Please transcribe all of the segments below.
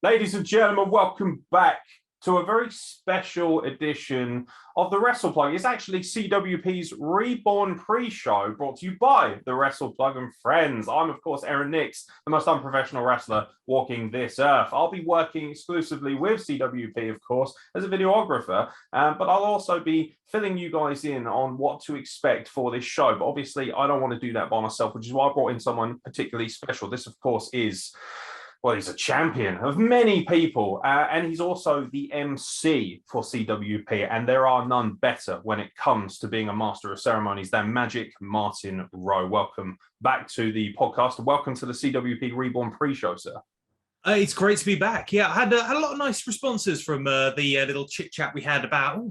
Ladies and gentlemen, welcome back to a very special edition of the Wrestle Plug. It's actually CWP's Reborn pre-show brought to you by the Wrestle Plug and friends. I'm, of course, Aeron Nix, the most unprofessional wrestler walking this earth. I'll be working exclusively with CWP, of course, as a videographer, but I'll also be filling you guys in on what to expect for this show. But obviously, I don't want to do that by myself, which is why I brought in someone particularly special. This, of course, is... well, he's a champion of many people, and he's also the MC for CWP, and there are none better when it comes to being a master of ceremonies than Magic Martin Rowe. Welcome back to the podcast. Welcome to the CWP Reborn pre-show, sir. It's great to be back. Yeah, I had a lot of nice responses from the little chit-chat we had about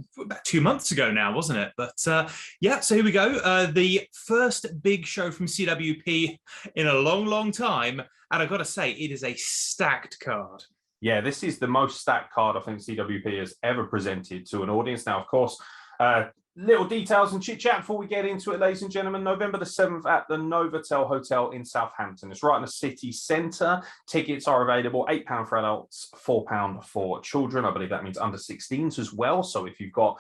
2 months ago now, wasn't it? But yeah, so here we go. The first big show from CWP in a long, long time. And I've got to say, it is a stacked card. Yeah, this is the most stacked card I think CWP has ever presented to an audience. Now, of course, little details and chit-chat before we get into it, ladies and gentlemen. November the 7th at the Novotel Hotel in Southampton. It's right in the city centre. Tickets are available, £8 for adults, £4 for children. I believe that means under 16s as well. So if you've got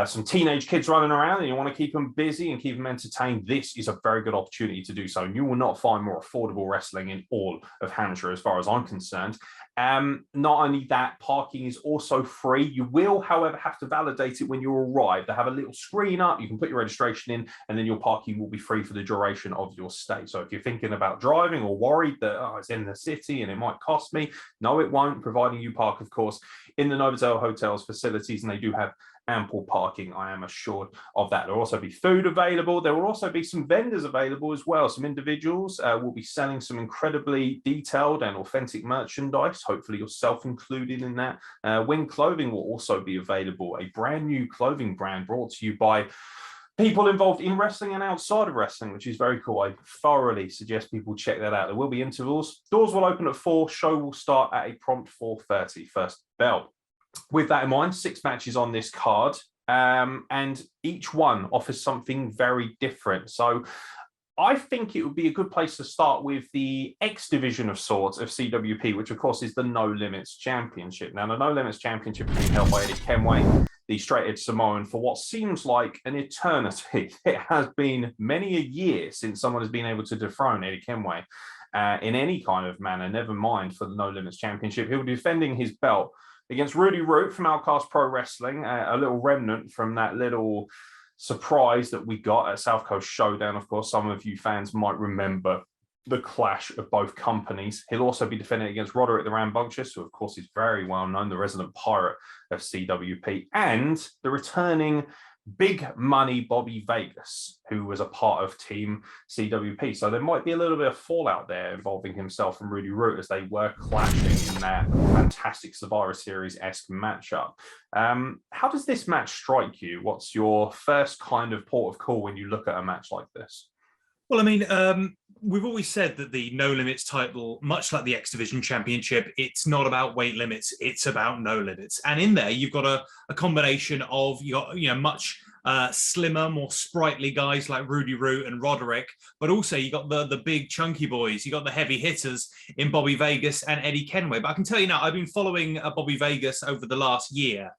some teenage kids running around and you want to keep them busy and keep them entertained, this is a very good opportunity to do so. And you will not find more affordable wrestling in all of Hampshire as far as I'm concerned. Not only that, parking is also free. You will, however, have to validate it when you arrive. They have a little screen up. You can put your registration in and then your parking will be free for the duration of your stay. So if you're thinking about driving or worried that it's in the city and it might cost me, no, it won't, providing you park, of course, in the Novotel Hotel's facilities, and they do have ample parking, I am assured of that. There will also be food available. There will also be some vendors available as well. Some individuals will be selling some incredibly detailed and authentic merchandise, hopefully yourself included in that. Wing Clothing will also be available, a brand new clothing brand brought to you by people involved in wrestling and outside of wrestling, which is very cool. I thoroughly suggest people check that out. There will be intervals. Doors will open at 4. Show will start at a prompt 4:30, first bell. With that in mind, 6 matches on this card, and each one offers something very different. So I think it would be a good place to start with the X division of sorts of CWP, which of course is the No Limits Championship. Now, the No Limits Championship is being held by Eddie Kenway, the straight-edge Samoan, for what seems like an eternity. It has been many a year since someone has been able to dethrone Eddie Kenway in any kind of manner, never mind for the No Limits Championship. He'll be defending his belt against Rudy Root from Outcast Pro Wrestling, a little remnant from that little surprise that we got at South Coast Showdown. Of course, some of you fans might remember the clash of both companies. He'll also be defending against Roderick the Rambunctious, who of course is very well known, the resident pirate of CWP, and the returning big money Bobby Vegas, who was a part of Team CWP. So there might be a little bit of fallout there involving himself and Rudy Root as they were clashing in that fantastic Survivor Series-esque matchup. How does this match strike you? What's your first kind of port of call when you look at a match like this? Well, I mean, we've always said that the No Limits title, much like the X Division Championship, it's not about weight limits, it's about no limits. And in there, you've got a combination of much slimmer, more sprightly guys like Rudy Root and Roderick, but also you got the big chunky boys, you got the heavy hitters in Bobby Vegas and Eddie Kenway. But I can tell you now, I've been following Bobby Vegas over the last year.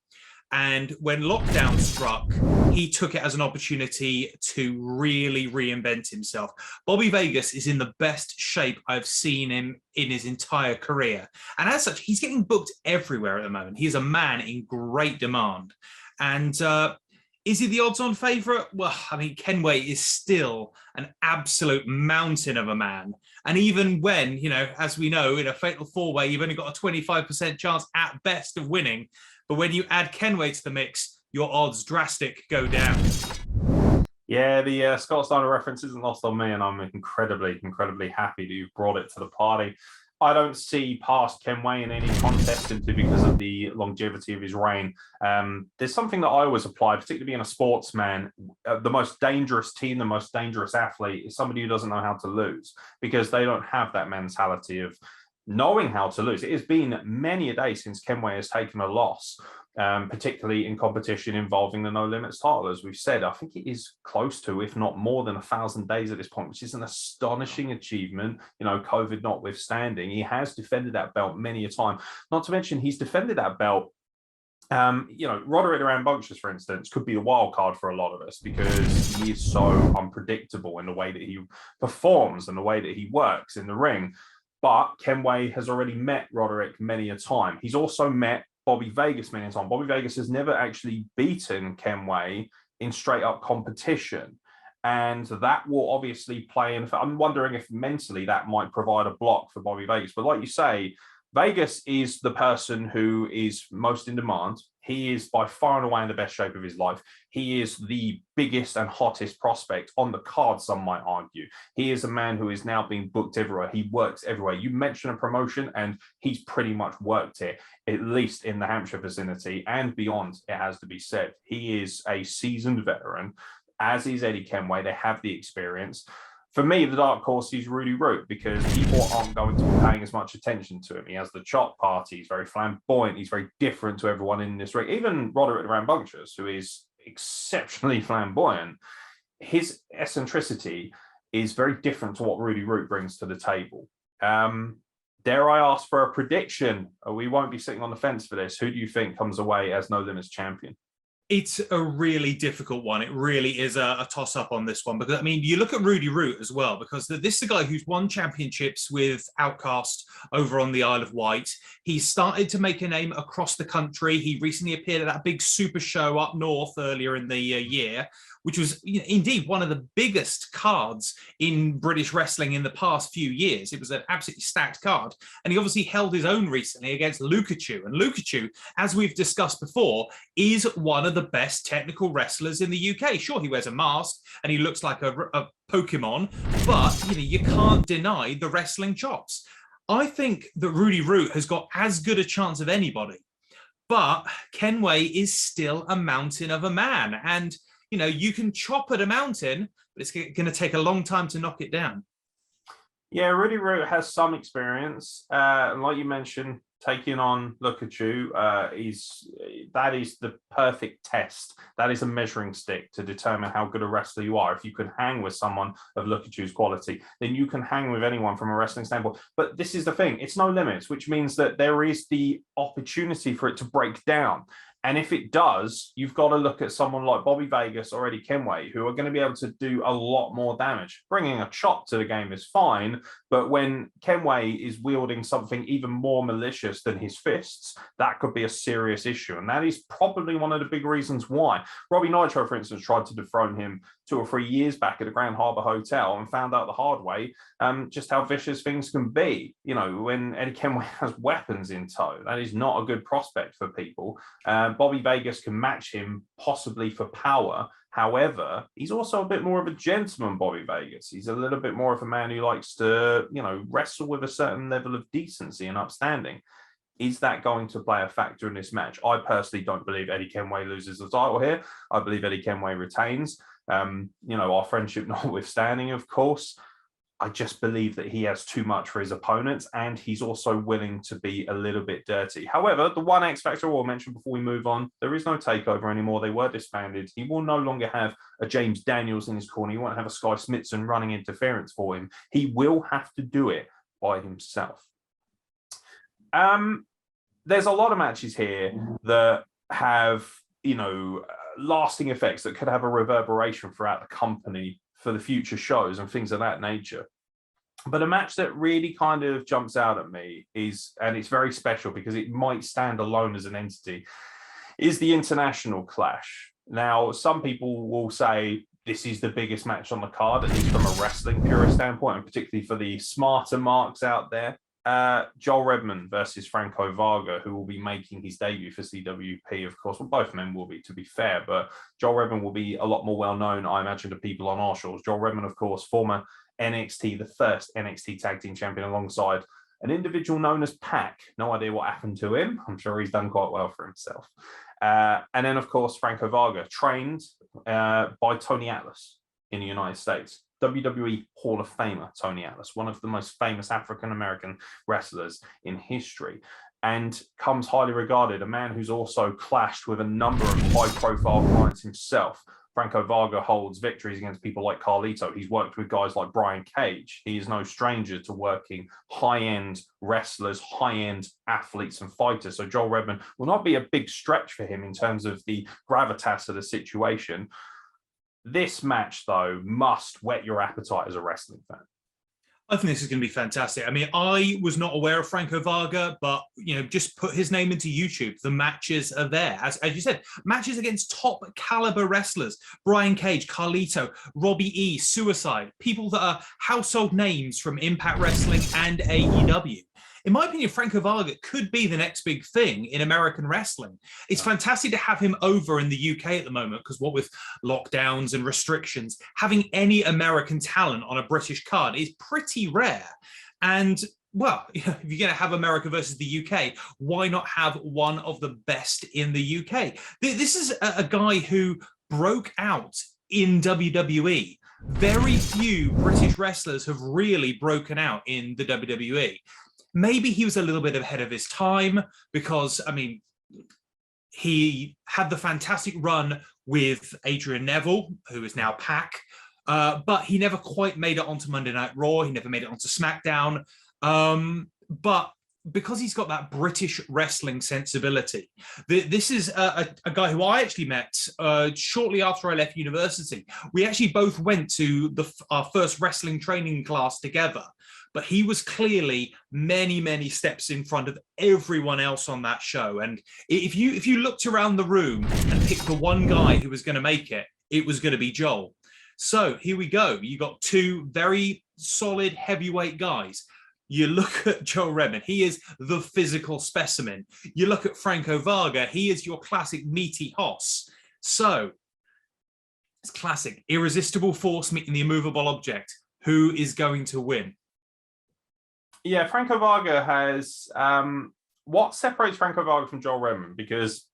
And when lockdown struck, he took it as an opportunity to really reinvent himself. Bobby Vegas is in the best shape I've seen him in his entire career. And as such, he's getting booked everywhere at the moment. He's a man in great demand. And is he the odds-on favourite? Well, I mean, Kenway is still an absolute mountain of a man. And even when, as we know, in a fatal four-way, you've only got a 25% chance at best of winning. But when you add Kenway to the mix, your odds drastic go down. Yeah, the Scott Steiner reference isn't lost on me, and I'm incredibly, incredibly happy that you've brought it to the party. I don't see past Kenway in any contest simply because of the longevity of his reign. There's something that I always apply, particularly being a sportsman. The most dangerous team, the most dangerous athlete is somebody who doesn't know how to lose, because they don't have that mentality of knowing how to lose. It has been many a day since Kenway has taken a loss, particularly in competition involving the No Limits title. As we've said, I think it is close to, if not more than 1,000 days at this point, which is an astonishing achievement, you know, COVID notwithstanding. He has defended that belt many a time. Not to mention, he's defended that belt. You know, Roderick the Rambunctious, for instance, could be the wild card for a lot of us because he is so unpredictable in the way that he performs and the way that he works in the ring. But Kenway has already met Roderick many a time. He's also met Bobby Vegas many a time. Bobby Vegas has never actually beaten Kenway in straight up competition. And that will obviously play in. I'm wondering if mentally that might provide a block for Bobby Vegas. But like you say, Vegas is the person who is most in demand. He is by far and away in the best shape of his life. He is the biggest and hottest prospect on the card, some might argue. He is a man who is now being booked everywhere. He works everywhere. You mention a promotion and he's pretty much worked it, at least in the Hampshire vicinity and beyond, it has to be said. He is a seasoned veteran, as is Eddie Kenway. They have the experience. For me, the dark horse is Rudy Root because people aren't going to be paying as much attention to him. He has the chop party. He's very flamboyant. He's very different to everyone in this ring. Even Roderick the Rambunctious, who is exceptionally flamboyant, his eccentricity is very different to what Rudy Root brings to the table. Dare I ask for a prediction? We won't be sitting on the fence for this. Who do you think comes away as No Limits champion? It's a really difficult one. It really is a toss-up on this one. Because, I mean, you look at Rudy Root as well, because this is a guy who's won championships with Outcast over on the Isle of Wight. He's started to make a name across the country. He recently appeared at that big super show up north earlier in the year, which was indeed one of the biggest cards in British wrestling in the past few years. It was an absolutely stacked card. And he obviously held his own recently against Lukachu. And Lukachu, as we've discussed before, is one of the best technical wrestlers in the UK. Sure, he wears a mask and he looks like a Pokemon, but you can't deny the wrestling chops. I think that Rudy Root has got as good a chance of anybody, but Kenway is still a mountain of a man. And you can chop at a mountain, but it's going to take a long time to knock it down. Yeah, Rudy Root has some experience. And like you mentioned, taking on Lukachu, that is the perfect test. That is a measuring stick to determine how good a wrestler you are. If you can hang with someone of Lukachu's quality, then you can hang with anyone from a wrestling standpoint. But this is the thing, it's No Limits, which means that there is the opportunity for it to break down. And if it does, you've got to look at someone like Bobby Vegas or Eddie Kenway, who are going to be able to do a lot more damage. Bringing a chop to the game is fine, but when Kenway is wielding something even more malicious than his fists, that could be a serious issue. And that is probably one of the big reasons why. Robbie Nitro, for instance, tried to dethrone him 2 or 3 years back at the Grand Harbour Hotel and found out the hard way just how vicious things can be. When Eddie Kenway has weapons in tow, that is not a good prospect for people. Bobby Vegas can match him possibly for power. However, he's also a bit more of a gentleman, Bobby Vegas. He's a little bit more of a man who likes to, wrestle with a certain level of decency and upstanding. Is that going to play a factor in this match? I personally don't believe Eddie Kenway loses the title here. I believe Eddie Kenway retains. Our friendship notwithstanding, of course. I just believe that he has too much for his opponents, and he's also willing to be a little bit dirty. However, the one X Factor I will mention before we move on, there is no takeover anymore. They were disbanded. He will no longer have a James Daniels in his corner. He won't have a Sky Smithson running interference for him. He will have to do it by himself. There's a lot of matches here that have, lasting effects that could have a reverberation throughout the company for the future shows and things of that nature. But a match that really kind of jumps out at me and it's very special because it might stand alone as an entity, is the International Clash. Now, some people will say this is the biggest match on the card, at least from a wrestling purist standpoint, and particularly for the smarter marks out there. Joel Redmond versus Franco Varga, who will be making his debut for CWP, of course. Well, both men will be, to be fair, but Joel Redmond will be a lot more well-known, I imagine, to people on our shores. Joel Redmond, of course, former NXT, the first NXT Tag Team Champion, alongside an individual known as Pac. No idea what happened to him. I'm sure he's done quite well for himself. And then, of course, Franco Varga, trained by Tony Atlas in the United States. WWE Hall of Famer Tony Atlas, one of the most famous African-American wrestlers in history. and comes highly regarded, a man who's also clashed with a number of high-profile clients himself. Franco Varga holds victories against people like Carlito. He's worked with guys like Brian Cage. He is no stranger to working high-end wrestlers, high-end athletes and fighters. So Joel Redmond will not be a big stretch for him in terms of the gravitas of the situation. This match, though, must whet your appetite as a wrestling fan. I think this is going to be fantastic. I mean, I was not aware of Franco Varga, but, just put his name into YouTube. The matches are there. As you said, matches against top caliber wrestlers. Brian Cage, Carlito, Robbie E, Suicide, people that are household names from Impact Wrestling and AEW. In my opinion, Franco Varga could be the next big thing in American wrestling. It's fantastic to have him over in the UK at the moment, because what with lockdowns and restrictions, having any American talent on a British card is pretty rare. And, well, if you're going to have America versus the UK, why not have one of the best in the UK? This is a guy who broke out in WWE. Very few British wrestlers have really broken out in the WWE. Maybe he was a little bit ahead of his time because, I mean, he had the fantastic run with Adrian Neville, who is now PAC, but he never quite made it onto Monday Night Raw. He never made it onto SmackDown. But because he's got that British wrestling sensibility, this is a guy who I actually met shortly after I left university. We actually both went to our first wrestling training class together. But he was clearly many, many steps in front of everyone else on that show. And if you looked around the room and picked the one guy who was going to make it, it was going to be Joel. So here we go. You got two very solid heavyweight guys. You look at Joel Redmond, he is the physical specimen. You look at Franco Varga, he is your classic meaty hoss. So it's classic, irresistible force meeting the immovable object. Who is going to win? Yeah, Franco Varga has what separates Franco Varga from Joel Redmond, because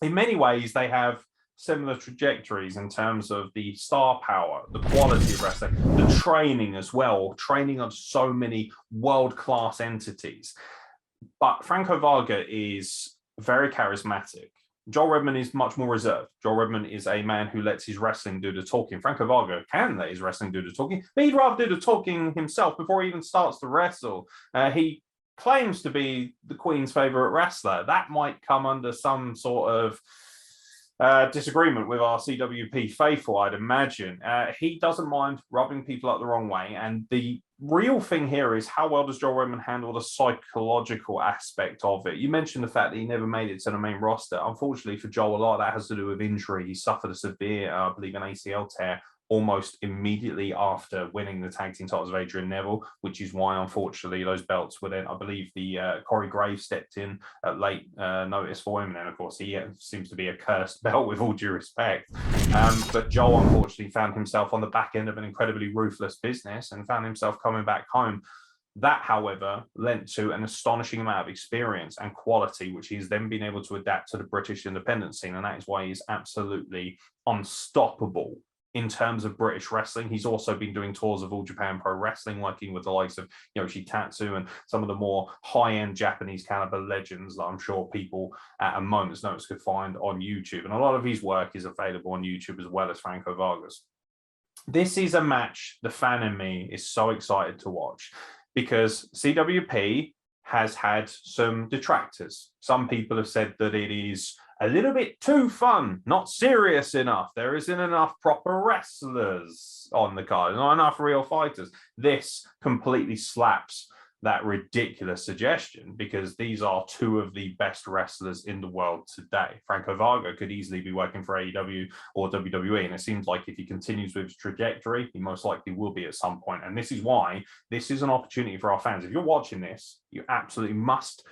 in many ways they have similar trajectories in terms of the star power, the quality of wrestling, the training as well, training of so many world-class entities. But Franco Varga is very charismatic. Joel Redmond is much more reserved. Joel Redmond is a man who lets his wrestling do the talking. Franco Varga can let his wrestling do the talking, but he'd rather do the talking himself before he even starts to wrestle. He claims to be the Queen's favorite wrestler. That might come under some sort of disagreement with our CWP faithful, I'd imagine. He doesn't mind rubbing people up the wrong way. And the real thing here is, how well does Joel Redmond handle the psychological aspect of it? You mentioned the fact that he never made it to the main roster. Unfortunately for Joel, a lot of that has to do with injury. He suffered a severe, I believe, an ACL tear almost immediately after winning the tag team titles of Adrian Neville, which is why, unfortunately, those belts were then, I believe, the Corey Graves stepped in at late notice for him. And then, of course, he seems to be a cursed belt, with all due respect. But Joel, unfortunately, found himself on the back end of an incredibly ruthless business and found himself coming back home. That, however, lent to an astonishing amount of experience and quality, which he's then been able to adapt to the British independent scene. And that is why he's absolutely unstoppable in terms of British wrestling. He's also been doing tours of All Japan Pro Wrestling, working with the likes of Yoshi Tatsu and some of the more high-end Japanese caliber legends that I'm sure people at a moment's notice could find on YouTube. And a lot of his work is available on YouTube as well as Franco Varga's. This is a match the fan in me is so excited to watch, because CWP has had some detractors. Some people have said that it is a little bit too fun, not serious enough. There isn't enough proper wrestlers on the card, not enough real fighters. This completely slaps that ridiculous suggestion, because these are two of the best wrestlers in the world today. Franco Varga could easily be working for AEW or WWE, and it seems like if he continues with his trajectory, he most likely will be at some point. And this is why this is an opportunity for our fans. If you're watching this, you absolutely must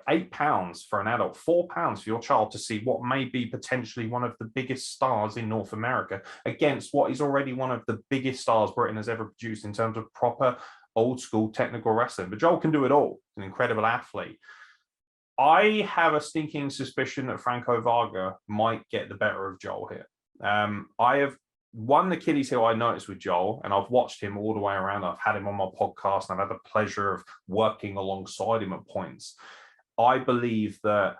pay £8 for an adult, £4 for your child to see what may be potentially one of the biggest stars in North America against what is already one of the biggest stars Britain has ever produced in terms of proper old school technical wrestling. But Joel can do it all. He's an incredible athlete. I have a stinking suspicion that Franco Varga might get the better of Joel here. I have one Achilles heel I noticed with Joel, and I've watched him all the way around. I've had him on my podcast, and I've had the pleasure of working alongside him at points. I believe that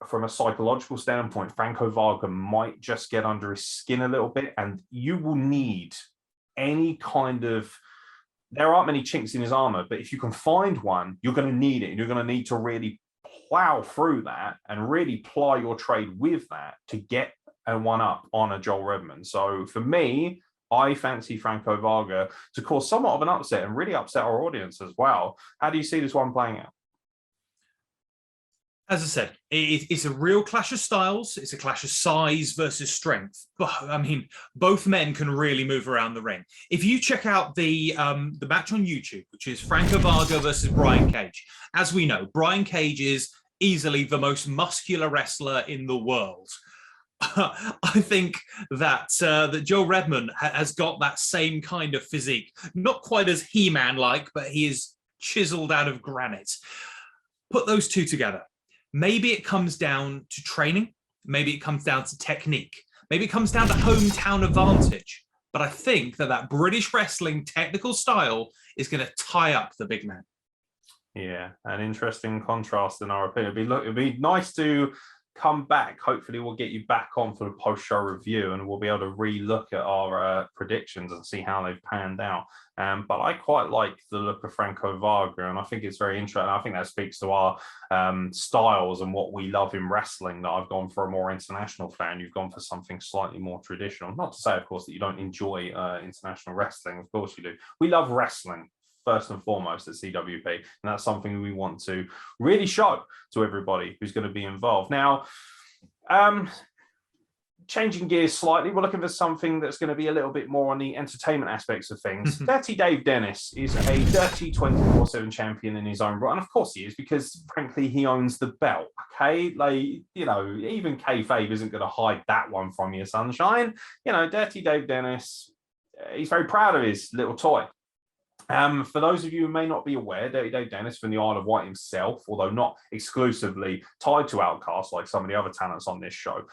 from a psychological standpoint, Franco Varga might just get under his skin a little bit, and you will need any kind of, there aren't many chinks in his armor, but if you can find one, you're going to need it, and you're going to need to really plow through that and really ply your trade with that to get a one up on a Joel Redmond. So for me, I fancy Franco Varga to cause somewhat of an upset and really upset our audience as well. How do you see this one playing out? As I said, it's a real clash of styles. It's a clash of size versus strength. But I mean, both men can really move around the ring. If you check out the match on YouTube, which is Franco Varga versus Brian Cage, as we know, Brian Cage is easily the most muscular wrestler in the world. I think that that Joel Redmond has got that same kind of physique, not quite as He-Man-like, but he is chiseled out of granite. Put those two together. Maybe it comes down to training. Maybe it comes down to technique. Maybe it comes down to hometown advantage. But I think that British wrestling technical style is going to tie up the big man. Yeah, an interesting contrast in our opinion. It'd be nice to come back. Hopefully we'll get you back on for the post-show review, and we'll be able to re-look at our predictions and see how they've panned out. But I quite like the look of Franco Varga, and I think it's very interesting. I think that speaks to our styles and what we love in wrestling, that I've gone for a more international fan. You've gone for something slightly more traditional. Not to say, of course, that you don't enjoy international wrestling. Of course you do. We love wrestling first and foremost at CWP, and that's something we want to really show to everybody who's going to be involved. Now, changing gears slightly, we're looking for something that's going to be a little bit more on the entertainment aspects of things. Dirty Dave Dennis is a dirty 24/7 champion in his own right, and of course he is, because frankly he owns the belt. Okay, like, you know, even kayfabe isn't going to hide that one from you, sunshine. You know, Dirty Dave Dennis, he's very proud of his little toy. For those of you who may not be aware, Dirty Dave Dennis from the Isle of Wight himself, although not exclusively tied to Outcast like some of the other talents on this show,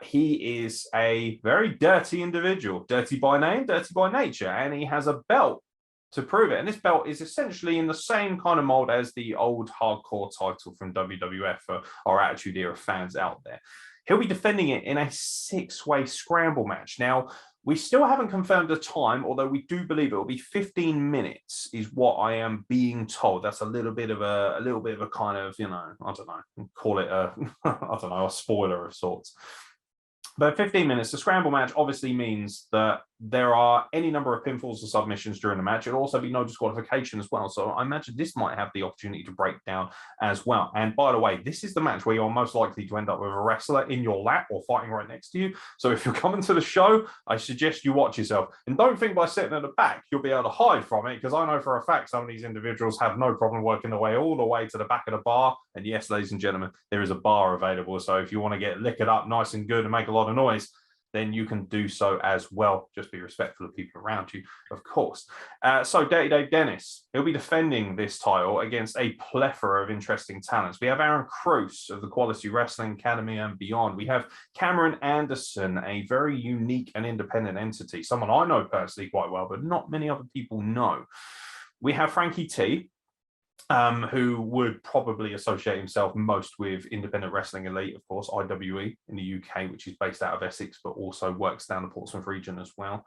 he is a very dirty individual, dirty by name, dirty by nature, and he has a belt to prove it. And this belt is essentially in the same kind of mold as the old hardcore title from WWF for our Attitude Era fans out there. He'll be defending it in a 6-way scramble match. Now, we still haven't confirmed the time, although we do believe it will be 15 minutes is what I am being told. That's a little bit of a kind of, you know, I don't know, call it a, I don't know, a spoiler of sorts. But 15 minutes, the scramble match obviously means that there are any number of pinfalls or submissions during the match. It'll also be no disqualification as well. So I imagine this might have the opportunity to break down as well. And by the way, this is the match where you're most likely to end up with a wrestler in your lap or fighting right next to you. So if you're coming to the show, I suggest you watch yourself. And don't think by sitting at the back, you'll be able to hide from it, because I know for a fact some of these individuals have no problem working their way all the way to the back of the bar. And yes, ladies and gentlemen, there is a bar available. So if you want to get liquored up nice and good and make a lot of noise, then you can do so as well. Just be respectful of people around you, of course. So Dirty Dave Dennis, he'll be defending this title against a plethora of interesting talents. We have Aaron Cruz of the Quality Wrestling Academy and beyond. We have Cameron Anderson, a very unique and independent entity, someone I know personally quite well, but not many other people know. We have Frankie T, who would probably associate himself most with Independent Wrestling Elite, of course, IWE in the UK, which is based out of Essex, but also works down the Portsmouth region as well.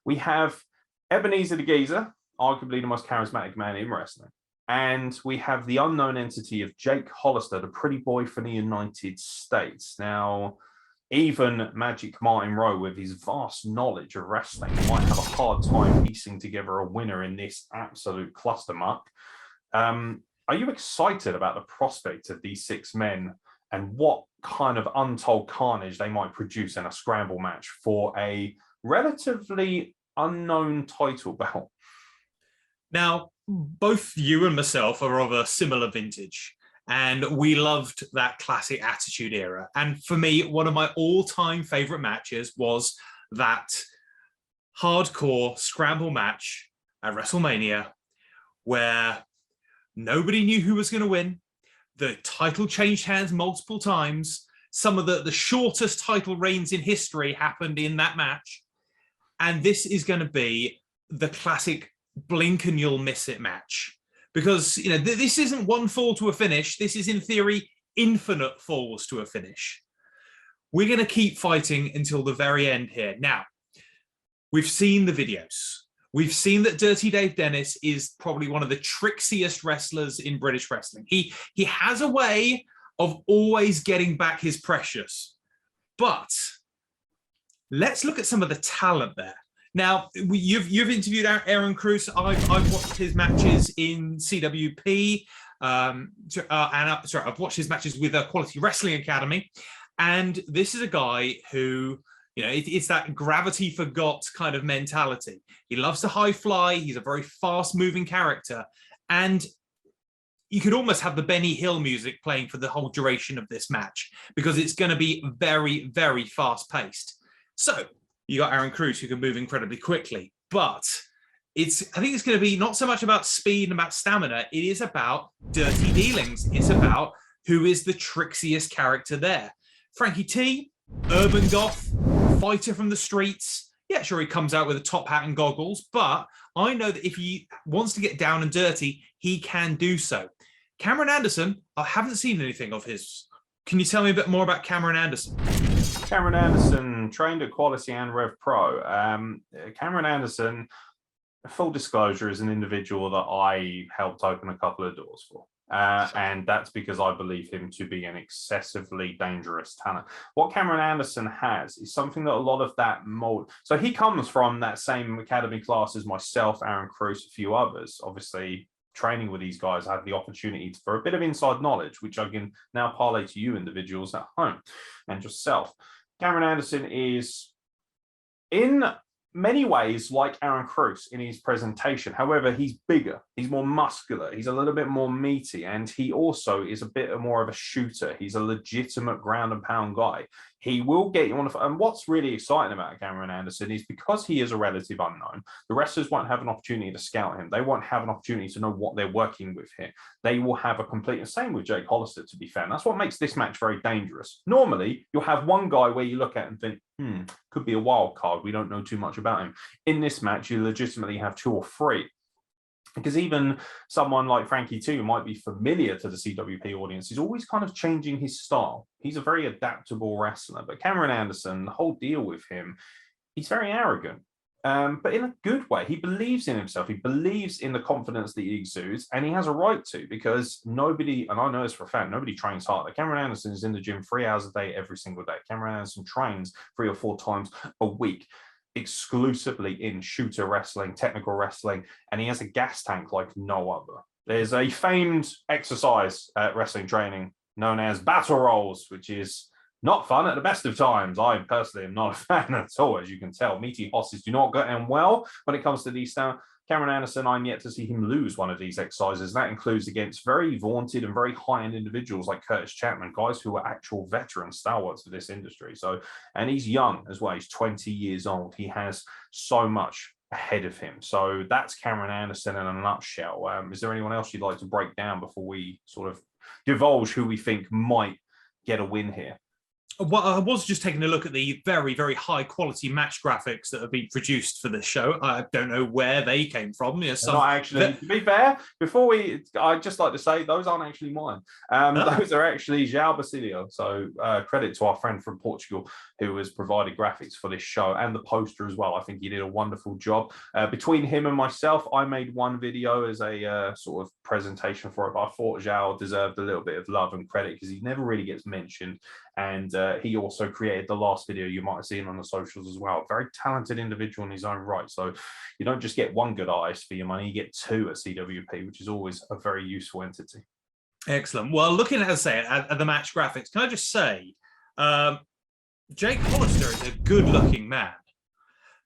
We have Ebenezer the Geezer, arguably the most charismatic man in wrestling. And we have the unknown entity of Jake Hollister, the pretty boy from the United States. Now, even Magic Martin Rowe, with his vast knowledge of wrestling, might have a hard time piecing together a winner in this absolute clustermuck. Are you excited about the prospect of these 6 men and what kind of untold carnage they might produce in a scramble match for a relatively unknown title belt? Now, both you and myself are of a similar vintage, and we loved that classic Attitude Era. And for me, one of my all-time favorite matches was that hardcore scramble match at WrestleMania, where nobody knew who was going to win. The title changed hands multiple times. Some of the shortest title reigns in history happened in that match. And this is going to be the classic blink and you'll miss it match, because this isn't one fall to a finish. This is in theory infinite falls to a finish. We're going to keep fighting until the very end here. Now, we've seen the videos. We've seen that Dirty Dave Dennis is probably one of the trixiest wrestlers in British wrestling. He has a way of always getting back his precious. But let's look at some of the talent there. Now, you've interviewed Aeron Cruz. I've watched his matches in CWP. I've watched his matches with Quality Wrestling Academy. And this is a guy who, it's that gravity forgot kind of mentality. He loves to high fly. He's a very fast moving character. And you could almost have the Benny Hill music playing for the whole duration of this match, because it's going to be very, very fast paced. So you got Aeron Cruz, who can move incredibly quickly, but I think it's going to be not so much about speed and about stamina. It is about dirty dealings. It's about who is the trixiest character there. Frankie T, urban goth, fighter from the streets. Yeah, sure, he comes out with a top hat and goggles, but I know that if he wants to get down and dirty, he can do so. Cameron Anderson, I haven't seen anything of his. Can you tell me a bit more about Cameron Anderson? Cameron Anderson trained at Quality and Rev Pro. Cameron Anderson, full disclosure, is an individual that I helped open a couple of doors for. And that's because I believe him to be an excessively dangerous talent. What Cameron Anderson has is something that a lot of that mold. So he comes from that same academy class as myself, Aeron Cruz, a few others. Obviously, training with these guys, I had the opportunity for a bit of inside knowledge, which I can now parlay to you individuals at home and yourself. Cameron Anderson is in many ways like Aeron Cruz in his presentation. However, he's bigger, he's more muscular, he's a little bit more meaty, and he also is a bit more of a shooter. He's a legitimate ground and pound guy. He will get you on the... And what's really exciting about Cameron Anderson is because he is a relative unknown, the wrestlers won't have an opportunity to scout him. They won't have an opportunity to know what they're working with here. They will have a complete... And same with Jake Hollister, to be fair. And that's what makes this match very dangerous. Normally, you'll have one guy where you look at and think, could be a wild card. We don't know too much about him. In this match, you legitimately have two or three. Because even someone like Frankie T, who might be familiar to the CWP audience, is always kind of changing his style. He's a very adaptable wrestler. But Cameron Anderson, the whole deal with him, he's very arrogant, but in a good way. He believes in himself. He believes in the confidence that he exudes, and he has a right to, because nobody, and I know this for a fact, nobody trains harder. Cameron Anderson is in the gym 3 hours a day, every single day. Cameron Anderson trains 3 or 4 times a week, exclusively in shooter wrestling, technical wrestling, and he has a gas tank like no other. There's a famed exercise at wrestling training known as battle rolls, which is not fun at the best of times. I personally am not a fan at all, as you can tell. Meaty hosses do not go down well when it comes to these now. Cameron Anderson, I'm yet to see him lose one of these exercises. That includes against very vaunted and very high-end individuals like Curtis Chapman, guys who are actual veteran stalwarts of this industry. So, and he's young as well. He's 20 years old. He has so much ahead of him. So that's Cameron Anderson in a nutshell. Is there anyone else you'd like to break down before we sort of divulge who we think might get a win here? Well, I was just taking a look at the very, very high quality match graphics that have been produced for this show. I don't know where they came from. Not actually, to be fair, I'd just like to say those aren't actually mine. Those are actually João Basilio. So credit to our friend from Portugal who has provided graphics for this show and the poster as well. I think he did a wonderful job. Between him and myself, I made one video as a sort of presentation for it, but I thought João deserved a little bit of love and credit because he never really gets mentioned. And he also created the last video. You might have seen on the socials as well. Very talented individual in his own right. So you don't just get one good artist for your money, you get 2 at CWP, which is always a very useful entity. Excellent. Well, looking at the match graphics, can I just say, Jake Hollister is a good-looking man.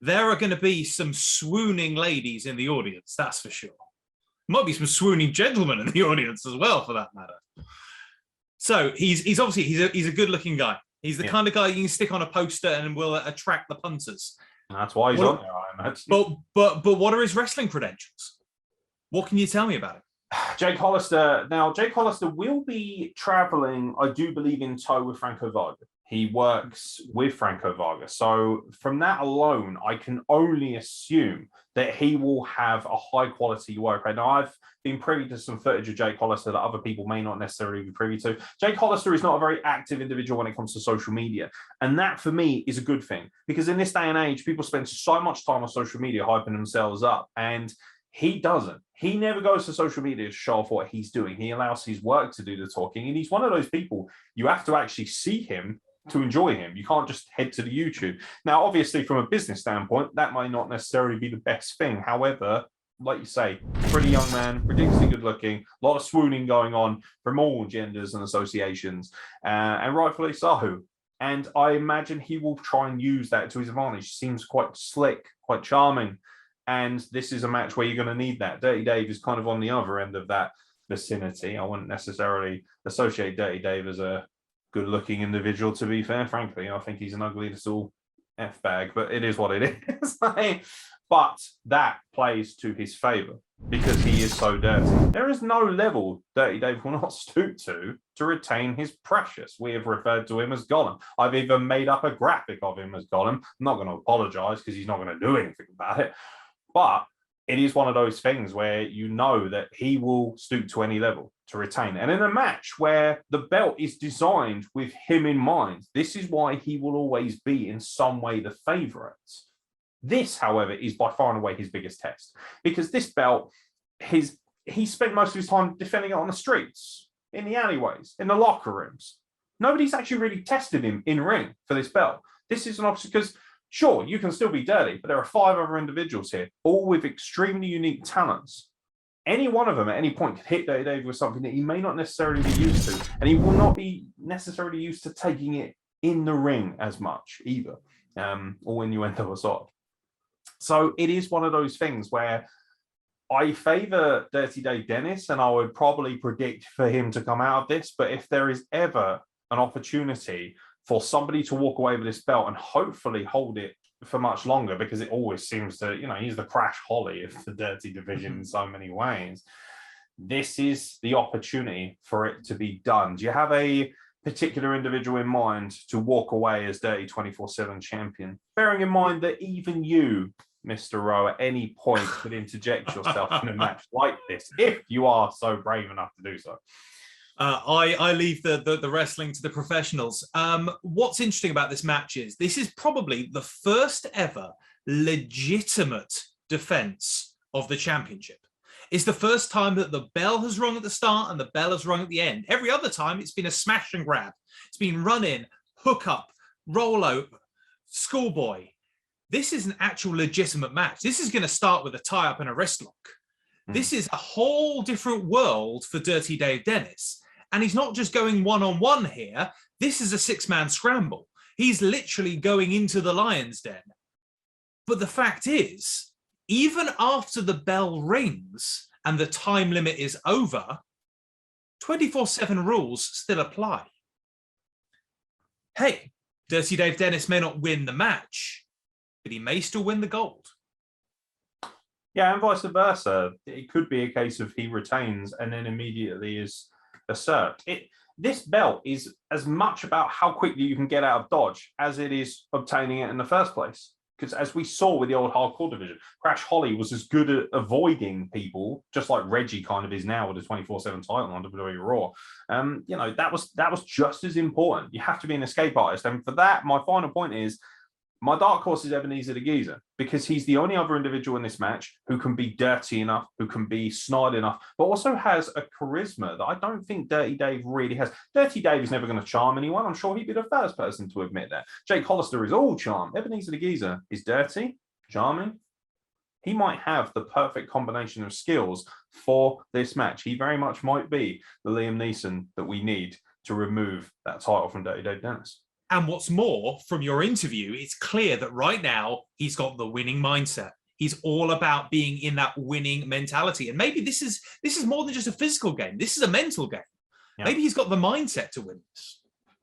There are going to be some swooning ladies in the audience, that's for sure. Might be some swooning gentlemen in the audience as well, for that matter. So he's obviously he's a good-looking guy. He's the kind of guy you can stick on a poster and will attract the punters. That's why he's on there, I imagine. But what are his wrestling credentials? What can you tell me about him? Jake Hollister. Now, Jake Hollister will be traveling, I do believe, in tow with Franco Varga. He works with Franco Varga. So from that alone, I can only assume that he will have a high quality work rate. Now, I've been privy to some footage of Jake Hollister that other people may not necessarily be privy to. Jake Hollister is not a very active individual when it comes to social media. And that, for me, is a good thing. Because in this day and age, people spend so much time on social media hyping themselves up. And he doesn't. He never goes to social media to show off what he's doing. He allows his work to do the talking. And he's one of those people, you have to actually see him to enjoy him. You can't just head to the YouTube. Now, obviously, from a business standpoint, that might not necessarily be the best thing. However, like you say, pretty young man, ridiculously good looking, a lot of swooning going on from all genders and associations, and rightfully so. And I imagine he will try and use that to his advantage. Seems quite slick, quite charming. And this is a match where you're going to need that. Dirty Dave is kind of on the other end of that vicinity. I wouldn't necessarily associate Dirty Dave as a good-looking individual, to be fair. Frankly, I think he's an ugly little F-bag, but it is what it is. But that plays to his favor because he is so dirty. There is no level Dirty Dave will not stoop to retain his precious. We have referred to him as Gollum. I've even made up a graphic of him as Gollum. I'm not going to apologize because he's not going to do anything about it. But it is one of those things where you know that he will stoop to any level to retain. And in a match where the belt is designed with him in mind, this is why he will always be in some way the favorite. This, however, is by far and away his biggest test, because this belt, he spent most of his time defending it on the streets, in the alleyways, in the locker rooms. Nobody's actually really tested him in ring for this belt. This is an option because, sure, you can still be dirty, but there are 5 other individuals here, all with extremely unique talents. Any one of them at any point could hit Dirty Dave with something that he may not necessarily be used to, and he will not be necessarily used to taking it in the ring as much either, or innuendo aside. So it is one of those things where I favor Dirty Dave Dennis, and I would probably predict for him to come out of this. But if there is ever an opportunity for somebody to walk away with this belt and hopefully hold it for much longer, because it always seems to, he's the Crash Holly of the dirty division in so many ways. This is the opportunity for it to be done. Do you have a particular individual in mind to walk away as Dirty 24/7 champion? Bearing in mind that even you, Mr. Rowe, at any point could interject yourself in a match like this, if you are so brave enough to do so. I leave the wrestling to the professionals. What's interesting about this match is this is probably the first ever legitimate defense of the championship. It's the first time that the bell has rung at the start and the bell has rung at the end. Every other time, it's been a smash and grab. It's been run in, hook up, roll over, schoolboy. This is an actual legitimate match. This is going to start with a tie-up and a wrist lock. This is a whole different world for Dirty Dave Dennis. And he's not just going one-on-one here. This is a 6-man scramble. He's literally going into the lion's den. But the fact is, even after the bell rings and the time limit is over, 24/7 rules still apply. Hey, Dirty Dave Dennis may not win the match, but he may still win the gold. Yeah, and vice versa. It could be a case of he retains and then immediately is usurped. This belt is as much about how quickly you can get out of dodge as it is obtaining it in the first place. Because as we saw with the old hardcore division, Crash Holly was as good at avoiding people, just like Reggie kind of is now with the 24/7 title on WWE Raw. That was just as important. You have to be an escape artist. And for that, my final point is, my dark horse is Ebenezer the Geezer, because he's the only other individual in this match who can be dirty enough, who can be snide enough, but also has a charisma that I don't think Dirty Dave really has. Dirty Dave is never going to charm anyone. I'm sure he'd be the first person to admit that. Jake Hollister is all charm. Ebenezer the Geezer is dirty, charming. He might have the perfect combination of skills for this match. He very much might be the Liam Neeson that we need to remove that title from Dirty Dave Dennis. And what's more, from your interview, it's clear that right now he's got the winning mindset. He's all about being in that winning mentality. And maybe this is more than just a physical game. This is a mental game. Yeah. Maybe he's got the mindset to win this.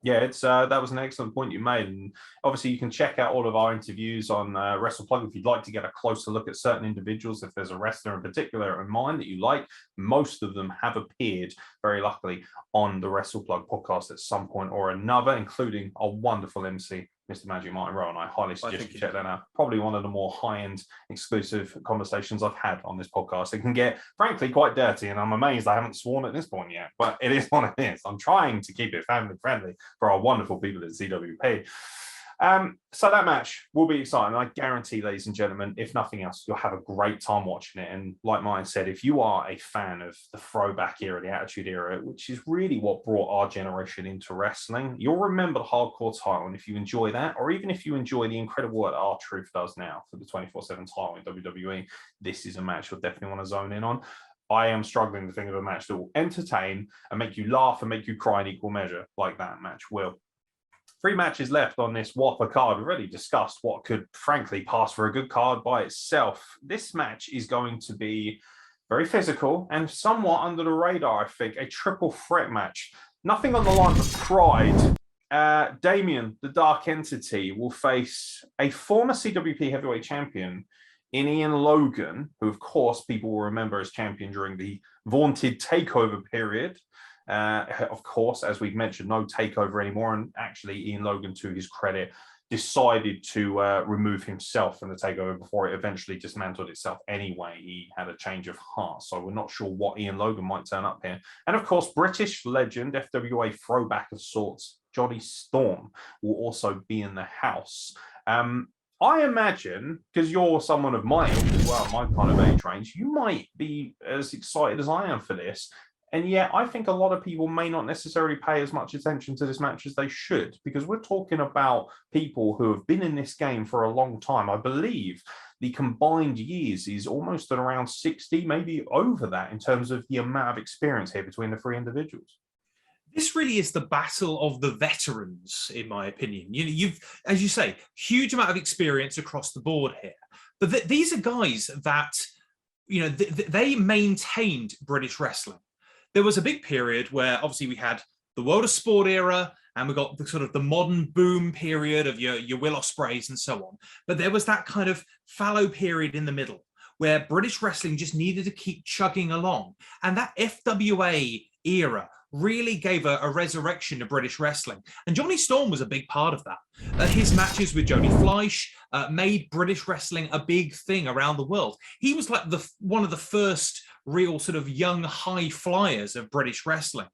Yeah, that was an excellent point you made. And obviously you can check out all of our interviews on Wrestle Plug if you'd like to get a closer look at certain individuals. If there's a wrestler in particular in mind that you like, most of them have appeared, very luckily, on the Wrestle Plug podcast at some point or another, including our wonderful MC, Mr. Magic Martin Rowe, and I highly suggest think you you check that out. Probably one of the more high-end exclusive conversations I've had on this podcast. It can get, frankly, quite dirty, and I'm amazed I haven't sworn at this point yet, but it is what it is. I'm trying to keep it family-friendly for our wonderful people at CWP. So that match will be exciting. I guarantee, ladies and gentlemen, if nothing else, you'll have a great time watching it. And like Martin said, if you are a fan of the throwback era, the Attitude Era, which is really what brought our generation into wrestling, you'll remember the hardcore title. And if you enjoy that, or even if you enjoy the incredible work that R-Truth does now for the 24/7 title in WWE, this is a match you'll definitely want to zone in on. I am struggling to think of a match that will entertain and make you laugh and make you cry in equal measure like that match will. 3 matches left on this Whopper card. We've already discussed what could, frankly, pass for a good card by itself. This match is going to be very physical and somewhat under the radar, I think. A triple threat match. Nothing on the line but pride. Damien, the Dark Entity, will face a former CWP heavyweight champion in Ian Logan, who, of course, people will remember as champion during the vaunted takeover period. Of course, as we've mentioned, no takeover anymore. And actually, Ian Logan, to his credit, decided to remove himself from the takeover before it eventually dismantled itself anyway. He had a change of heart. So we're not sure what Ian Logan might turn up here. And of course, British legend, FWA throwback of sorts, Johnny Storm, will also be in the house. I imagine, because you're someone of my ilk as well, my kind of age range, you might be as excited as I am for this. And yet, I think a lot of people may not necessarily pay as much attention to this match as they should, because we're talking about people who have been in this game for a long time. I believe the combined years is almost at around 60, maybe over that, in terms of the amount of experience here between the 3 individuals. This really is the battle of the veterans, in my opinion. You've, as you say, huge amount of experience across the board here. But these are guys that, they maintained British wrestling. There was a big period where obviously we had the World of Sport era and we got the sort of the modern boom period of your Will Ospreays and so on. But there was that kind of fallow period in the middle where British wrestling just needed to keep chugging along. And that FWA era really gave a resurrection to British wrestling. And Johnny Storm was a big part of that. His matches with Jody Fleisch made British wrestling a big thing around the world. He was like one of the first real sort of young high flyers of British wrestling.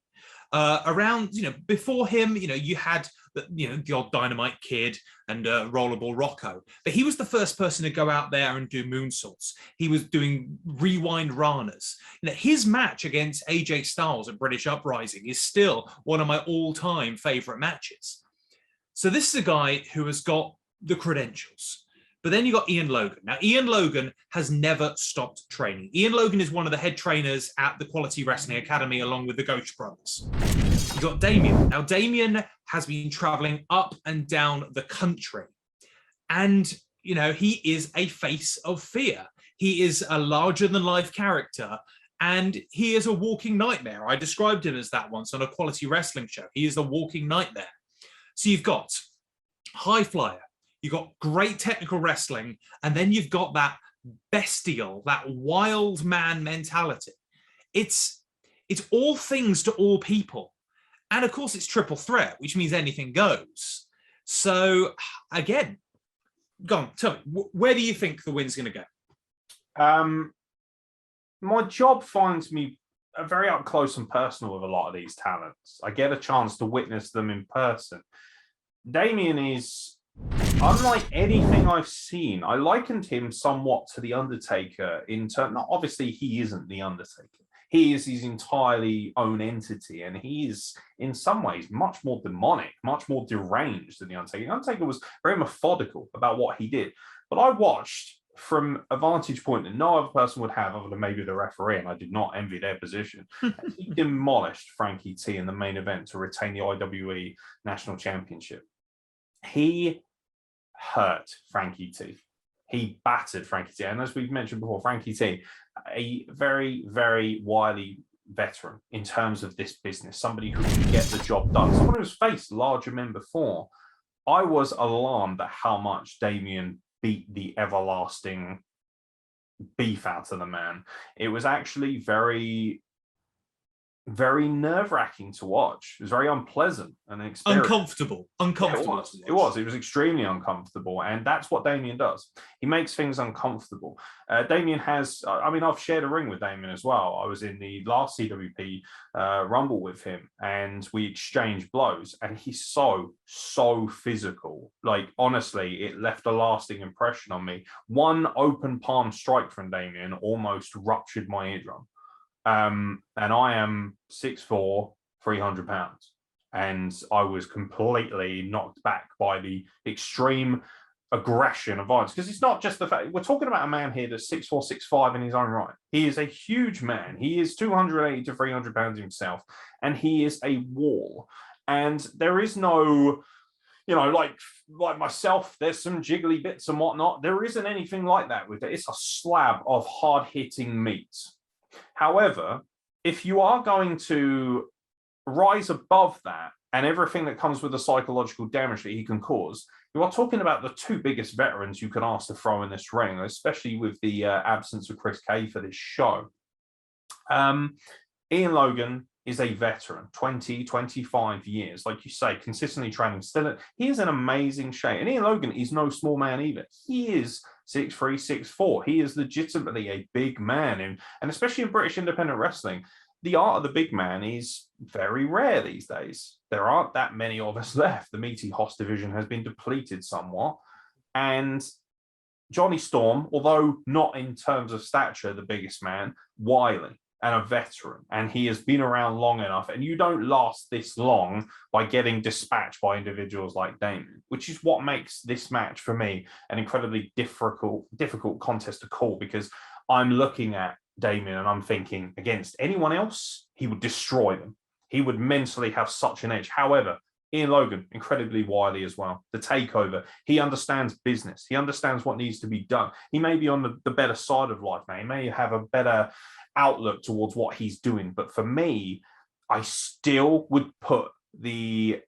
Before him, you had the odd Dynamite Kid and Rollerball Rocco, but he was the first person to go out there and do moonsaults. He was doing rewind ranas. His match against AJ Styles at British Uprising is still one of my all-time favorite matches. So this is a guy who has got the credentials. But then you got Ian Logan. Now, Ian Logan has never stopped training. Ian Logan is one of the head trainers at the Quality Wrestling Academy, along with the Ghost Brothers. You got Damien. Now, Damien has been traveling up and down the country. And, he is a face of fear. He is a larger-than-life character. And he is a walking nightmare. I described him as that once on a Quality Wrestling show. He is a walking nightmare. So you've got high flyer. You've got great technical wrestling, and then you've got that bestial, that wild man mentality. It's all things to all people. And of course, it's triple threat, which means anything goes. So again, go on, tell me, where do you think the win's going to go? My job finds me very up close and personal with a lot of these talents. I get a chance to witness them in person. Damien is unlike anything I've seen. I likened him somewhat to The Undertaker in terms, obviously he isn't The Undertaker. He is his entirely own entity, and he is in some ways much more demonic, much more deranged than The Undertaker. The Undertaker was very methodical about what he did, but I watched from a vantage point that no other person would have other than maybe the referee, and I did not envy their position. He demolished Frankie T in the main event to retain the IWE National Championship. He hurt Frankie T. He battered Frankie T. And as we've mentioned before, Frankie T, a very, very wily veteran in terms of this business, somebody who can get the job done, someone who's faced larger men before. I was alarmed at how much Damien beat the everlasting beef out of the man. It was actually very, very nerve-wracking to watch. It was very unpleasant and uncomfortable. It was extremely uncomfortable, and that's what Damien does. He makes things uncomfortable. Damien has, I mean, I've shared a ring with Damien as well. I was in the last CWP Rumble with him, and we exchanged blows, and he's so physical. Like, honestly, it left a lasting impression on me. One open palm strike from Damien almost ruptured my eardrum. And I am 6'4", 300 pounds. And I was completely knocked back by the extreme aggression and violence. Because it's not just the fact, we're talking about a man here that's 6'4", 6'5" in his own right. He is a huge man. He is 280 to 300 pounds himself. And he is a wall. And there is no, you know, like myself, there's some jiggly bits and whatnot. There isn't anything like that with it. It's a slab of hard-hitting meat. However, if you are going to rise above that and everything that comes with the psychological damage that he can cause, you are talking about the two biggest veterans you can ask to throw in this ring, especially with the absence of Chris K for this show. Aeron Logan is a veteran, 20, 25 years, like you say, consistently training. Still, he is in amazing shape. And Aeron Logan is no small man either. He is 6'3", 6'4". He is legitimately a big man. And especially in British independent wrestling, the art of the big man is very rare these days. There aren't that many of us left. The meaty Hoss division has been depleted somewhat. And Johnny Storm, although not in terms of stature the biggest man, wily and a veteran, and he has been around long enough, and you don't last this long by getting dispatched by individuals like Damien, which is what makes this match for me an incredibly difficult contest to call, because I'm looking at Damien and I'm thinking, against anyone else, he would destroy them. He would mentally have such an edge. However, Aeron Logan, incredibly wily as well. The takeover, he understands business. He understands what needs to be done. He may be on the better side of life now. He may have a better outlook towards what he's doing. But for me, I still would put the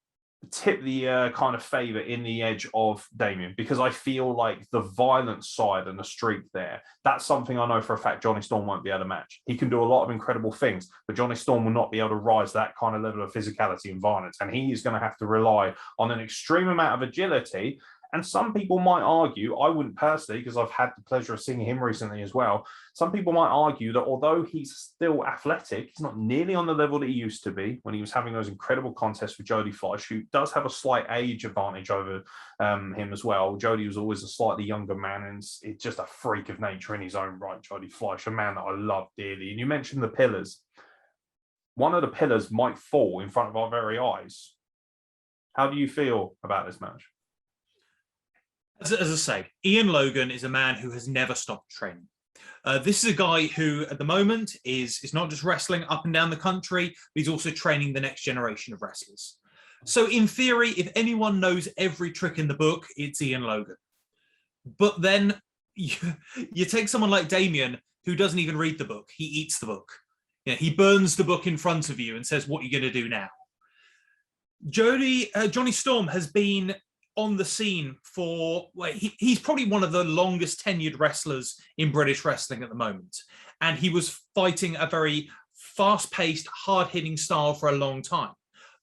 kind of favor in the edge of Damien, because I feel like the violent side and the streak there, that's something I know for a fact Johnny Storm won't be able to match. He can do a lot of incredible things, but Johnny Storm will not be able to rise to that kind of level of physicality and violence. And he is going to have to rely on an extreme amount of agility. And some people might argue, I wouldn't personally, because I've had the pleasure of seeing him recently as well. Some people might argue that although he's still athletic, he's not nearly on the level that he used to be when he was having those incredible contests with Jody Fleisch, who does have a slight age advantage over him as well. Jody was always a slightly younger man, and it's just a freak of nature in his own right, Jody Fleisch, a man that I love dearly. And you mentioned the pillars. One of the pillars might fall in front of our very eyes. How do you feel about this match? As I say, Aeron Logan is a man who has never stopped training. This is a guy who, at the moment, is not just wrestling up and down the country, but he's also training the next generation of wrestlers. So, in theory, if anyone knows every trick in the book, it's Aeron Logan. But then you take someone like Damien, who doesn't even read the book. He eats the book. You know, he burns the book in front of you and says, "What are you going to do now?" Johnny Storm has been on the scene for, well, he's probably one of the longest tenured wrestlers in British wrestling at the moment. And he was fighting a very fast-paced, hard-hitting style for a long time.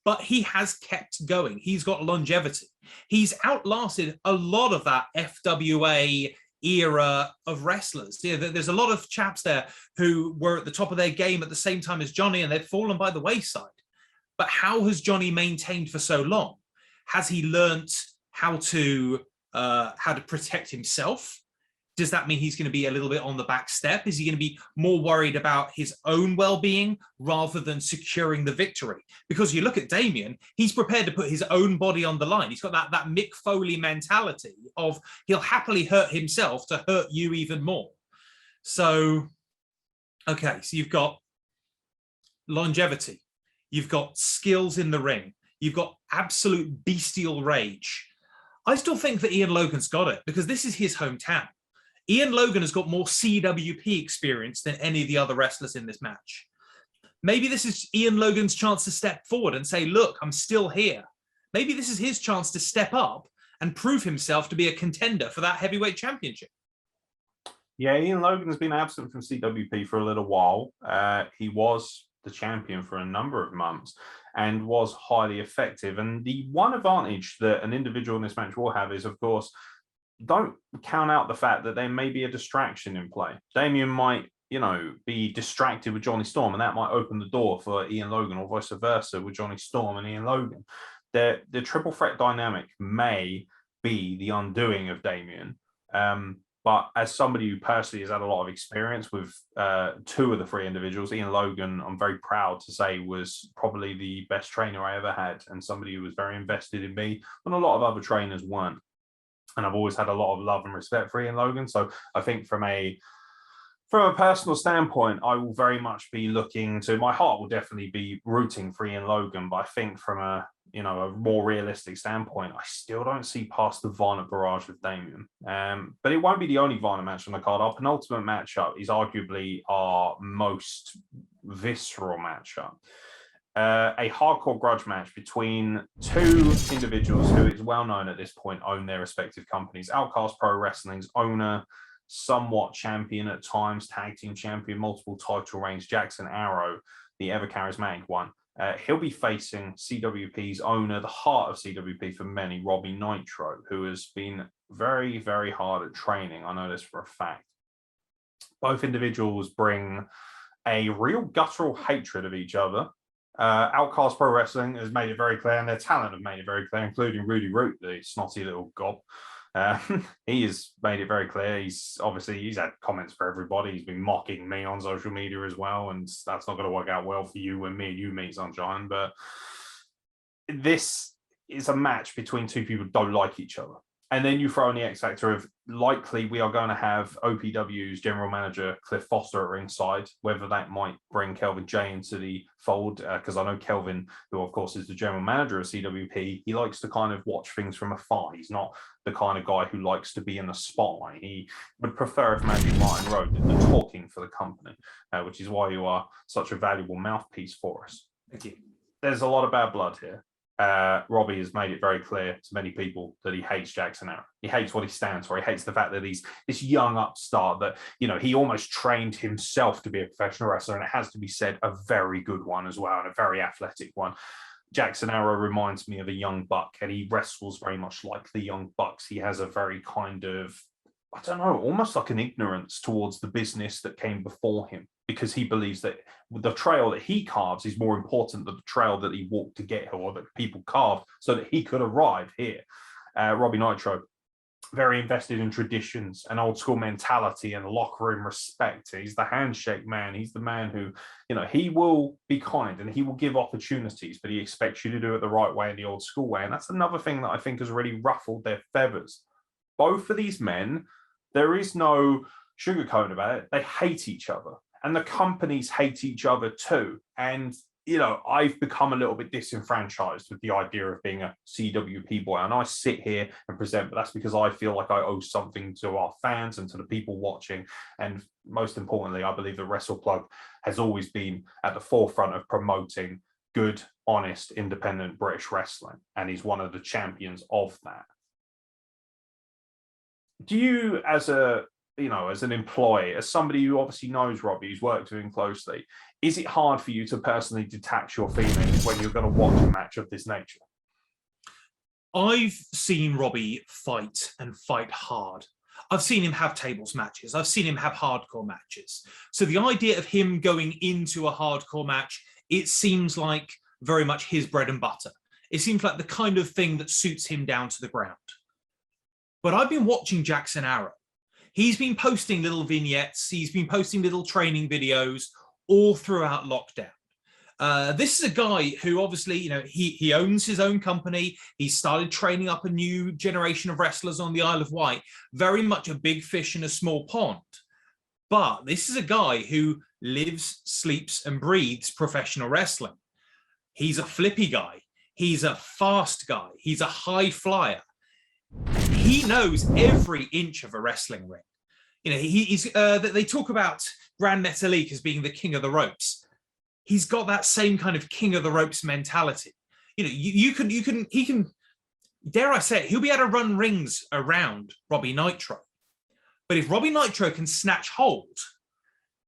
But he has kept going. He's got longevity. He's outlasted a lot of that FWA era of wrestlers. Yeah, there's a lot of chaps there who were at the top of their game at the same time as Johnny, and they've fallen by the wayside. But how has Johnny maintained for so long? Has he learnt how to protect himself? Does that mean he's going to be a little bit on the back step? Is he going to be more worried about his own well-being rather than securing the victory? Because you look at Damien, he's prepared to put his own body on the line. He's got that Mick Foley mentality of he'll happily hurt himself to hurt you even more. So, okay, so you've got longevity. You've got skills in the ring. You've got absolute bestial rage. I still think that Aeron Logan's got it, because this is his hometown. Aeron Logan has got more CWP experience than any of the other wrestlers in this match. Maybe this is Aeron Logan's chance to step forward and say, look, I'm still here. Maybe this is his chance to step up and prove himself to be a contender for that heavyweight championship. Yeah, Aeron Logan's been absent from CWP for a little while. He was the champion for a number of months and was highly effective. And the one advantage that an individual in this match will have is, of course, don't count out the fact that there may be a distraction in play. Damien might, be distracted with Johnny Storm, and that might open the door for Ian Logan, or vice versa with Johnny Storm and Ian Logan. The triple threat dynamic may be the undoing of Damien. But as somebody who personally has had a lot of experience with two of the three individuals, Ian Logan, I'm very proud to say, was probably the best trainer I ever had, and somebody who was very invested in me when a lot of other trainers weren't. And I've always had a lot of love and respect for Ian Logan. So I think from a personal standpoint, I will very much be looking to, my heart will definitely be rooting for Ian Logan. But I think from a more realistic standpoint, I still don't see past the Violent Barrage with Damien. But it won't be the only Violent match on the card. Our penultimate matchup is arguably our most visceral matchup. A hardcore grudge match between two individuals who is well known at this point own their respective companies. Outcast Pro Wrestling's owner, somewhat champion at times, tag team champion, multiple title reigns, Jackson Arrow, the ever charismatic one. He'll be facing CWP's owner, the heart of CWP for many, Robbie Nitro, who has been very, very hard at training. I know this for a fact. Both individuals bring a real guttural hatred of each other. Outcast Pro Wrestling has made it very clear, and their talent have made it very clear, including Rudy Root, the snotty little gob. He has made it very clear. He's had comments for everybody. He's been mocking me on social media as well, and that's not going to work out well for you when me and you meet, Sunshine. But this is a match between two people who don't like each other. And then you throw in the X factor of likely we are going to have OPW's general manager, Cliff Foster, at ringside, whether that might bring Kelvin J into the fold, because I know Kelvin, who of course is the general manager of CWP, he likes to kind of watch things from afar. He's not the kind of guy who likes to be in the spotlight. He would prefer if maybe Martin Rowe did the talking for the company, which is why you are such a valuable mouthpiece for us. Thank you. There's a lot of bad blood here. Robbie has made it very clear to many people that he hates Jackson Arrow. He hates what he stands for. He hates the fact that he's this young upstart that, he almost trained himself to be a professional wrestler. And it has to be said, a very good one as well, and a very athletic one. Jackson Arrow reminds me of a young buck, and he wrestles very much like the young bucks. He has a very kind of, I don't know, almost like an ignorance towards the business that came before him, because he believes that the trail that he carves is more important than the trail that he walked to get here, or that people carved so that he could arrive here. Robbie Nitro, very invested in traditions and old school mentality and locker room respect. He's the handshake man. He's the man who, he will be kind and he will give opportunities, but he expects you to do it the right way, in the old school way. And that's another thing that I think has really ruffled their feathers. Both of these men, there is no sugarcoat about it. They hate each other, and the companies hate each other too. And, I've become a little bit disenfranchised with the idea of being a CWP boy. And I sit here and present, but that's because I feel like I owe something to our fans and to the people watching. And most importantly, I believe that Wrestle Plug has always been at the forefront of promoting good, honest, independent British wrestling. And he's one of the champions of that. Do you, as an employee, as somebody who obviously knows Robbie, who's worked with him closely, is it hard for you to personally detach your feelings when you're going to watch a match of this nature? I've seen Robbie fight and fight hard. I've seen him have tables matches. I've seen him have hardcore matches. So the idea of him going into a hardcore match, it seems like very much his bread and butter. It seems like the kind of thing that suits him down to the ground. But I've been watching Jackson Arrow. He's been posting little vignettes. He's been posting little training videos all throughout lockdown. This is a guy who obviously, he owns his own company. He started training up a new generation of wrestlers on the Isle of Wight, very much a big fish in a small pond. But this is a guy who lives, sleeps, and breathes professional wrestling. He's a flippy guy. He's a fast guy. He's a high flyer. He knows every inch of a wrestling ring. They talk about Grand Metalik as being the king of the ropes. He's got that same kind of king of the ropes mentality. He can, dare I say it, he'll be able to run rings around Robbie Nitro. But if Robbie Nitro can snatch hold,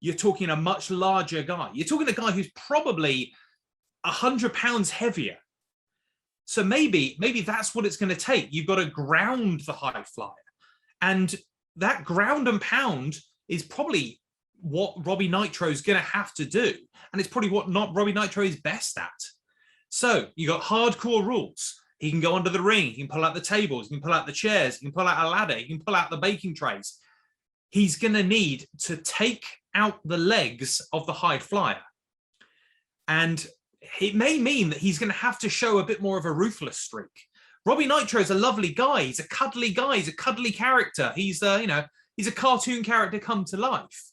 you're talking a much larger guy. You're talking a guy who's probably 100 pounds heavier. So maybe that's what it's going to take. You've got to ground the high flyer. And that ground and pound is probably what Robbie Nitro is going to have to do. And it's probably what Robbie Nitro is best at. So you got hardcore rules. He can go under the ring. He can pull out the tables. He can pull out the chairs. He can pull out a ladder. He can pull out the baking trays. He's going to need to take out the legs of the high flyer. And it may mean that he's going to have to show a bit more of a ruthless streak. Robbie Nitro is a lovely guy. He's a cuddly guy. He's a cuddly character. He's he's a cartoon character come to life.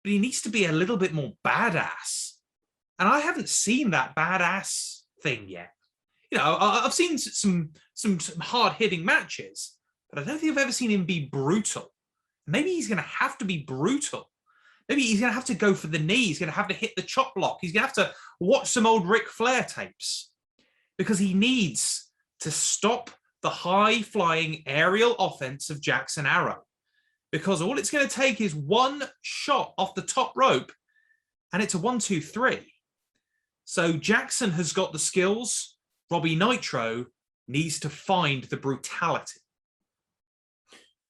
But he needs to be a little bit more badass. And I haven't seen that badass thing yet. I've seen some hard-hitting matches, but I don't think I've ever seen him be brutal. Maybe he's going to have to be brutal. Maybe he's going to have to go for the knee. He's going to have to hit the chop block. He's going to have to watch some old Ric Flair tapes because he needs to stop the high-flying aerial offense of Jackson Arrow, because all it's going to take is one shot off the top rope, and it's a 1-2-3. So Jackson has got the skills. Robbie Nitro needs to find the brutality.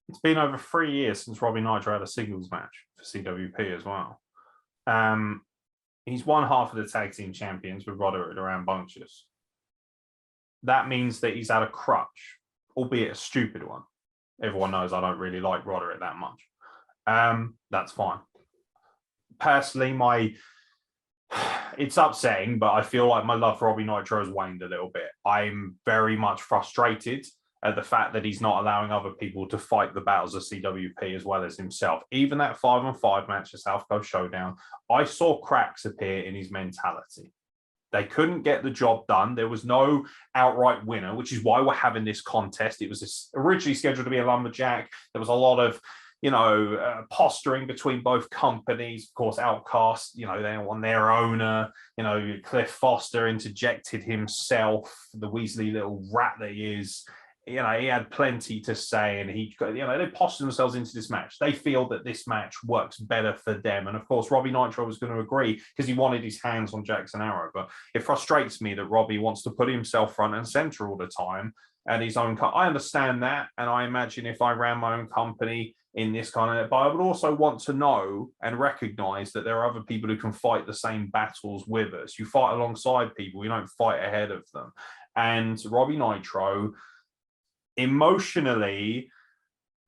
It's been over 3 years since Robbie Nitro had a singles match for CWP as well. He's won half of the tag team champions with Roderick around Rambunctious. That means that he's had a crutch, albeit a stupid one. Everyone knows I don't really like Roderick that much. That's fine. Personally, it's upsetting, but I feel like my love for Robbie Nitro has waned a little bit. I'm very much frustrated at the fact that he's not allowing other people to fight the battles of CWP as well as himself. Even that 5-on-5 match at South Coast Showdown, I saw cracks appear in his mentality. They couldn't get the job done. There was no outright winner, which is why we're having this contest. It was originally scheduled to be a lumberjack. There was a lot of posturing between both companies. Of course, Outcast, they want their owner. Cliff Foster interjected himself, the Weasley little rat that he is. He had plenty to say, and they postured themselves into this match. They feel that this match works better for them. And of course, Robbie Nitro was going to agree because he wanted his hands on Jackson Arrow. But it frustrates me that Robbie wants to put himself front and center all the time at his own. I understand that. And I imagine if I ran my own company in this kind of, but I would also want to know and recognize that there are other people who can fight the same battles with us. You fight alongside people, you don't fight ahead of them. And Robbie Nitro emotionally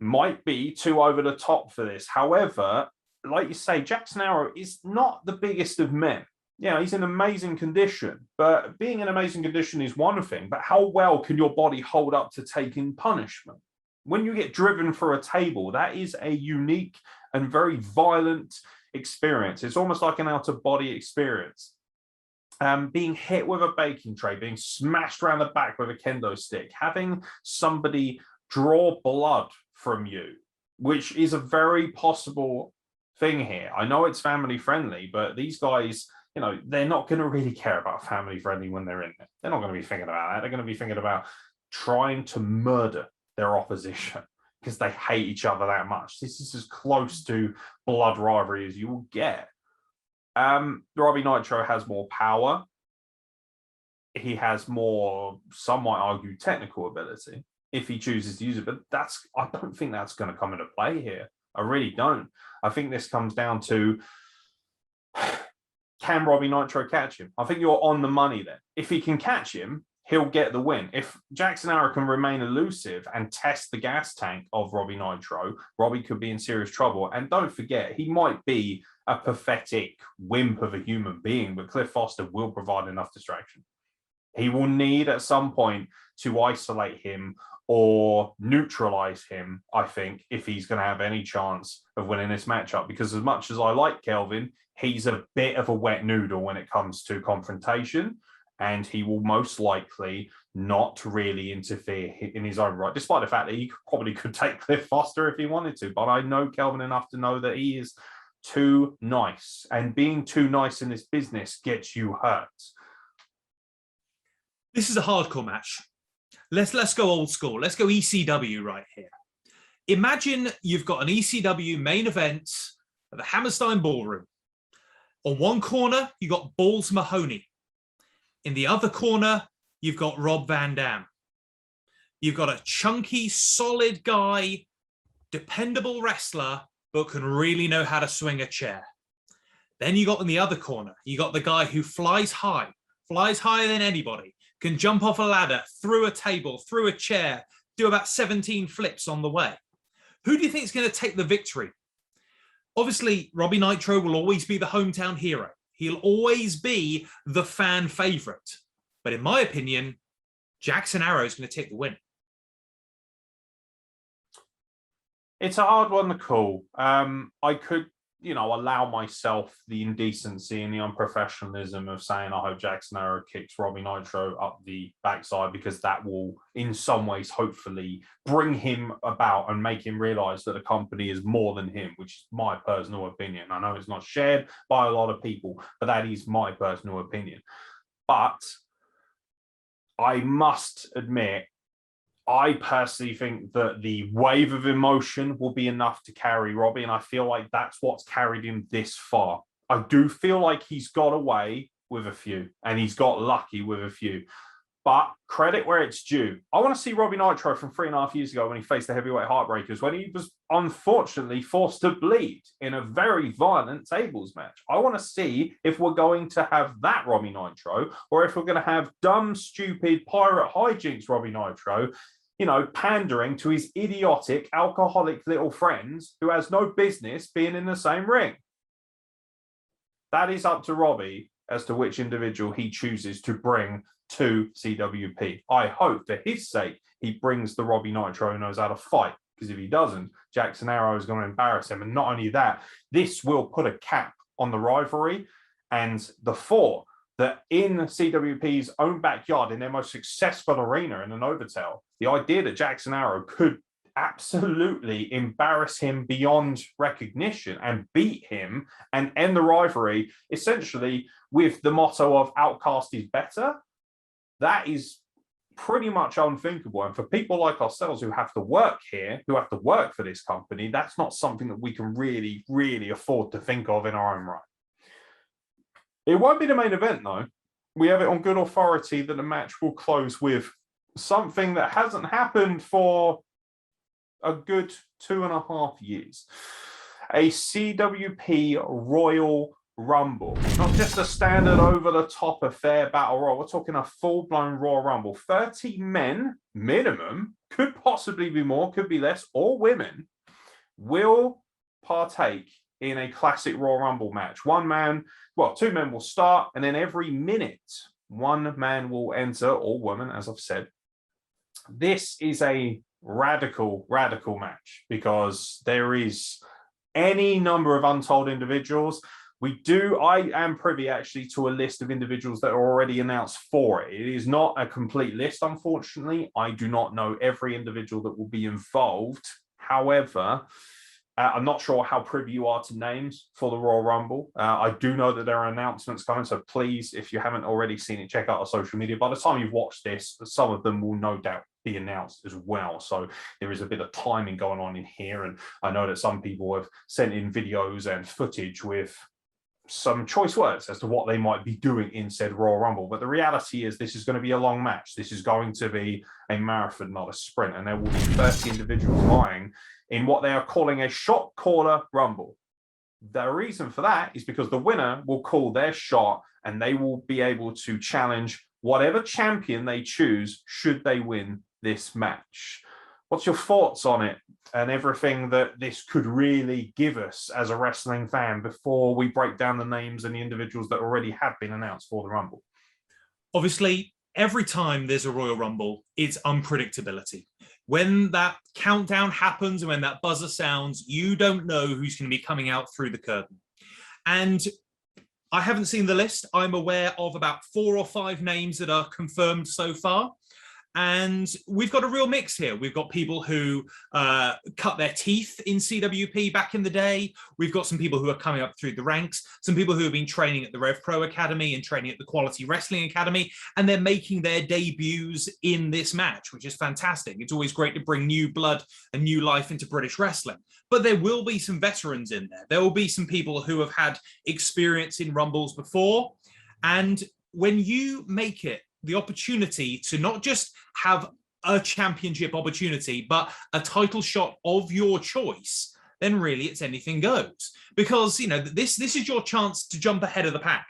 might be too over the top for this. However, like you say, Jackson Arrow is not the biggest of men. He's in amazing condition, but being in amazing condition is one thing, but how well can your body hold up to taking punishment? When you get driven for a table, that is a unique and very violent experience. It's almost like an out-of-body experience. Being hit with a baking tray, being smashed around the back with a kendo stick, having somebody draw blood from you, which is a very possible thing here. I know it's family friendly, but these guys, they're not going to really care about family friendly when they're in it. They're not going to be thinking about that. They're going to be thinking about trying to murder their opposition because they hate each other that much. This is as close to blood rivalry as you will get. Robbie Nitro has more power. He has more, some might argue, technical ability if he chooses to use it. But I don't think that's going to come into play here. I really don't. I think this comes down to, can Robbie Nitro catch him? I think you're on the money then. If he can catch him, he'll get the win. If Jackson Arrow can remain elusive and test the gas tank of Robbie Nitro, Robbie could be in serious trouble. And don't forget, he might be a pathetic wimp of a human being, but Cliff Foster will provide enough distraction. He will need at some point to isolate him or neutralize him, I think, if he's going to have any chance of winning this matchup. Because as much as I like Kelvin, he's a bit of a wet noodle when it comes to confrontation. And he will most likely not really interfere in his own right, despite the fact that he probably could take Cliff Foster if he wanted to. But I know Kelvin enough to know that he is too nice. And being too nice in this business gets you hurt. This is a hardcore match. Let's go old school. Let's go ECW right here. Imagine you've got an ECW main event at the Hammerstein Ballroom. On one corner, you got Balls Mahoney. In the other corner, you've got Rob Van Dam. You've got a chunky, solid guy, dependable wrestler, but can really know how to swing a chair. Then you got in the other corner, you got the guy who flies higher than anybody, can jump off a ladder, through a table, through a chair, do about 17 flips on the way. Who do you think is going to take the victory? Obviously, Robbie Nitro will always be the hometown hero. He'll always be the fan favorite. But in my opinion, Jackson Arrow is going to take the win. It's a hard one to call. I could, allow myself the indecency and the unprofessionalism of saying I hope Jackson Arrow kicks Robbie Nitro up the backside, because that will, in some ways, hopefully bring him about and make him realize that the company is more than him, which is my personal opinion. I know it's not shared by a lot of people, but that is my personal opinion. But I must admit, I personally think that the wave of emotion will be enough to carry Robbie, and I feel like that's what's carried him this far. I do feel like he's got away with a few, and he's got lucky with a few. But credit where it's due. I want to see Robbie Nitro from 3.5 years ago when he faced the heavyweight Heartbreakers, when he was unfortunately forced to bleed in a very violent tables match. I want to see if we're going to have that Robbie Nitro, or if we're going to have dumb, stupid, pirate hijinks Robbie Nitro, pandering to his idiotic, alcoholic little friends who has no business being in the same ring. That is up to Robbie as to which individual he chooses to bring to CWP. I hope, for his sake, he brings the Robbie Nitro who knows how to fight, because if he doesn't, Jackson Arrow is going to embarrass him. And not only that, this will put a cap on the rivalry, and the thought that in CWP's own backyard, in their most successful arena in the Novotel, the idea that Jackson Arrow could absolutely embarrass him beyond recognition and beat him and end the rivalry, essentially with the motto of outcast is better, that is pretty much unthinkable. And for people like ourselves who have to work here, who have to work for this company, that's not something that we can really, really afford to think of in our own right. It won't be the main event, though. We have it on good authority that the match will close with something that hasn't happened for a good 2.5 years. A CWP Royal Rumble. Not just a standard over-the-top affair battle royal. We're talking a full-blown Royal Rumble. 30 men, minimum, could possibly be more, could be less, or women, will partake in a classic Royal Rumble match. Two men will start, and then every minute, one man will enter, or woman, as I've said. This is a radical match, because there is any number of untold individuals. I am privy actually to a list of individuals that are already announced for it. It is not a complete list, unfortunately. I do not know every individual that will be involved. However, I'm not sure how privy you are to names for the Royal Rumble. I do know that there are announcements coming, so please, if you haven't already seen it, check out our social media. By the time you've watched this, some of them will no doubt be announced as well. So there is a bit of timing going on in here, and I know that some people have sent in videos and footage with some choice words as to what they might be doing in said Royal Rumble. But the reality is this is going to be a long match. This is going to be a marathon, not a sprint, and there will be 30 individuals vying in what they are calling a shot caller rumble. The reason for that is because the winner will call their shot, and they will be able to challenge whatever champion they choose should they win this match. What's your thoughts on it and everything that this could really give us as a wrestling fan before we break down the names and the individuals that already have been announced for the Rumble? Obviously, every time there's a Royal Rumble, it's unpredictability. When that countdown happens and when that buzzer sounds, you don't know who's going to be coming out through the curtain. And I haven't seen the list. I'm aware of about 4 or 5 names that are confirmed so far. And we've got a real mix here. We've got people who cut their teeth in CWP back in the day. We've got some people who are coming up through the ranks, some people who have been training at the Rev Pro Academy and training at the Quality Wrestling Academy, and they're making their debuts in this match, which is fantastic. It's always great to bring new blood and new life into British wrestling. But there will be some veterans in there. There will be some people who have had experience in Rumbles before. And when you make it the opportunity to not just have a championship opportunity, but a title shot of your choice, then really it's anything goes. Because, you know, this is your chance to jump ahead of the pack.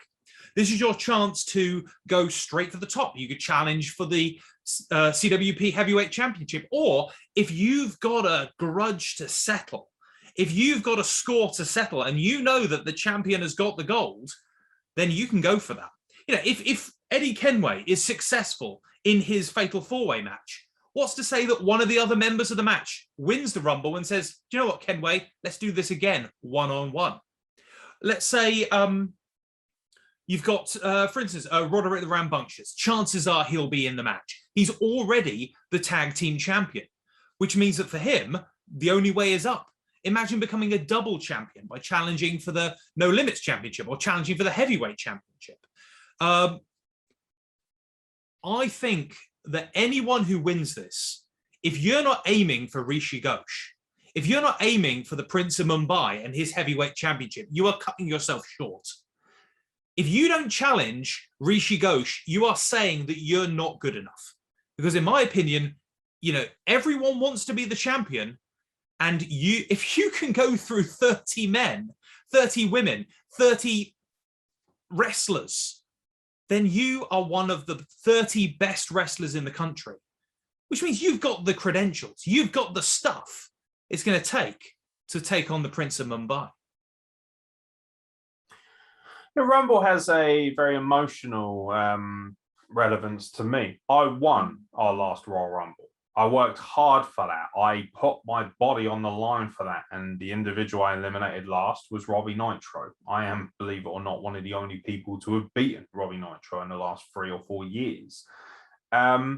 This is your chance to go straight to the top. You could challenge for the CWP Heavyweight Championship. Or if you've got a grudge to settle, if you've got a score to settle and you know that the champion has got the gold, then you can go for that. You know, if Eddie Kenway is successful in his Fatal 4-Way match, what's to say that one of the other members of the match wins the Rumble and says, do you know what, Kenway, let's do this again, one-on-one. Let's say you've got, for instance, Roderick the Rambunctious. Chances are he'll be in the match. He's already the tag team champion, which means that for him, the only way is up. Imagine becoming a double champion by challenging for the No Limits Championship or challenging for the Heavyweight Championship. I think that anyone who wins this, if you're not aiming for Rishi Ghosh, if you're not aiming for the Prince of Mumbai and his Heavyweight Championship, you are cutting yourself short. If you don't challenge Rishi Ghosh, you are saying that you're not good enough. Because in my opinion, you know, everyone wants to be the champion. And if you can go through 30 men, 30 women, 30 wrestlers, then you are one of the 30 best wrestlers in the country, which means you've got the credentials, you've got the stuff it's going to take on the Prince of Mumbai. The Rumble has a very emotional relevance to me. I won our last Royal Rumble. I worked hard for that. I put my body on the line for that. And the individual I eliminated last was Robbie Nitro. I am, believe it or not, one of the only people to have beaten Robbie Nitro in the last 3 or 4 years. I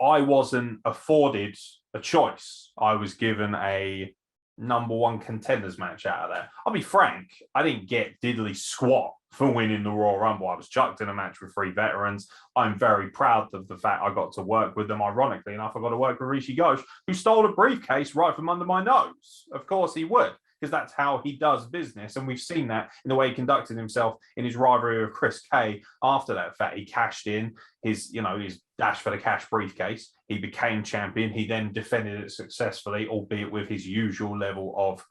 wasn't afforded a choice. I was given a #1 contenders match out of that. I'll be frank, I didn't get diddly squat for winning the Royal Rumble. I was chucked in a match with 3 veterans. I'm very proud of the fact I got to work with them. Ironically enough, I got to work with Rishi Ghosh, who stole a briefcase right from under my nose. Of course he would, because that's how he does business. And we've seen that in the way he conducted himself in his rivalry with Chris Kay after that fact. He cashed in his dash for the cash briefcase. He became champion. He then defended it successfully, albeit with his usual level of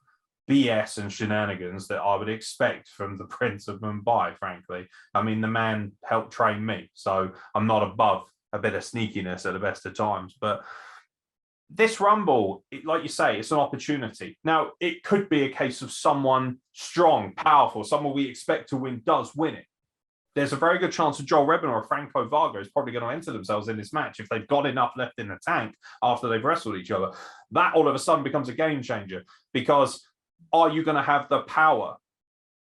BS and shenanigans that I would expect from the Prince of Mumbai, frankly. I mean, the man helped train me, so I'm not above a bit of sneakiness at the best of times. But this Rumble, like you say, it's an opportunity. Now, it could be a case of someone strong, powerful, someone we expect to win does win it. There's a very good chance that Joel Redmond or Franco Varga is probably going to enter themselves in this match if they've got enough left in the tank after they've wrestled each other. That all of a sudden becomes a game changer, because are you going to have the power?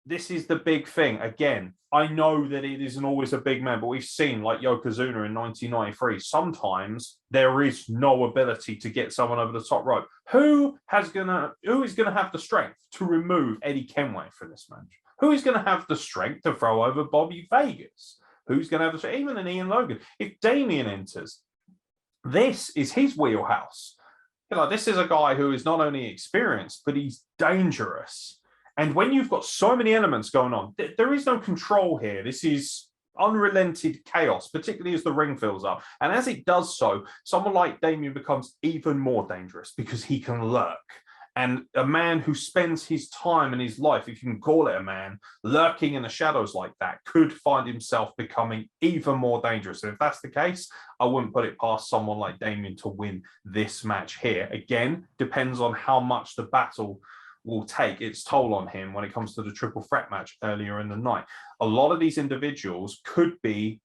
This is the big thing. Again, I know that it isn't always a big man, but we've seen, like Yokozuna in 1993, sometimes there is no ability to get someone over the top rope. Who is going to have the strength to remove Eddie Kenway from this match? Who is going to have the strength to throw over Bobby Vegas? Who's going to have the strength? Even an Ian Logan. If Damien enters, this is his wheelhouse. This is a guy who is not only experienced, but he's dangerous. And when you've got so many elements going on, there is no control here. This is unrelented chaos, particularly as the ring fills up. And as it does so, someone like Damien becomes even more dangerous because he can lurk. And a man who spends his time and his life, if you can call it a man, lurking in the shadows like that, could find himself becoming even more dangerous. And if that's the case, I wouldn't put it past someone like Damien to win this match here. Again, depends on how much the battle will take its toll on him when it comes to the triple threat match earlier in the night. A lot of these individuals could be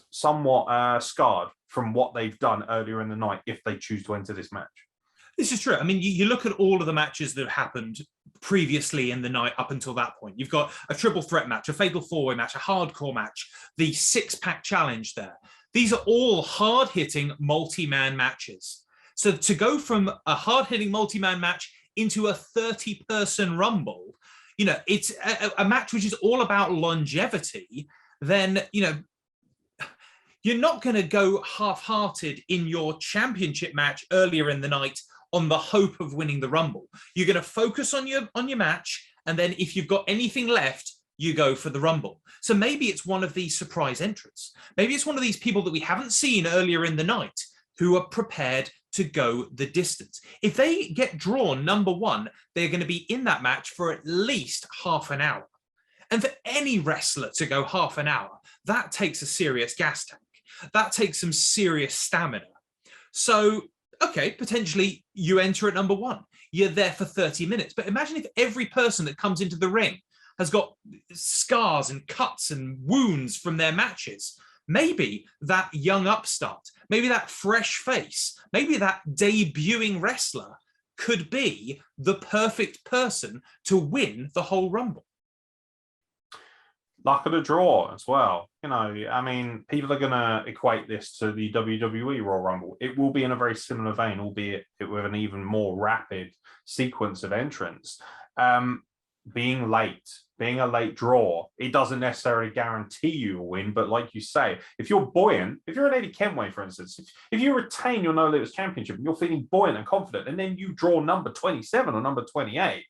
somewhat scarred from what they've done earlier in the night if they choose to enter this match. This is true. I mean, you look at all of the matches that have happened previously in the night up until that point. You've got a triple threat match, a fatal 4-way match, a hardcore match, the 6-pack challenge there. These are all hard-hitting multi-man matches. So to go from a hard-hitting multi-man match into a 30-person Rumble, you know, it's a match which is all about longevity, then, you know, you're not going to go half-hearted in your championship match earlier in the night on the hope of winning the Rumble. You're going to focus on your match, and then if you've got anything left, you go for the Rumble. So maybe it's one of these surprise entrants. Maybe it's one of these people that we haven't seen earlier in the night who are prepared to go the distance. If they get drawn number one, they're going to be in that match for at least half an hour. And for any wrestler to go half an hour, that takes a serious gas tank. That takes some serious stamina. So, okay, potentially you enter at number one. You're there for 30 minutes. But imagine if every person that comes into the ring has got scars and cuts and wounds from their matches. Maybe that young upstart, maybe that fresh face, maybe that debuting wrestler could be the perfect person to win the whole Rumble. Luck of the draw as well. You know, I mean, people are going to equate this to the WWE Royal Rumble. It will be in a very similar vein, albeit with an even more rapid sequence of entrants. Being late, being a late draw, it doesn't necessarily guarantee you a win. But like you say, if you're buoyant, if you're an Eddie Kenway, for instance, if you retain your No Limits Championship and you're feeling buoyant and confident, and then you draw number 27 or number 28,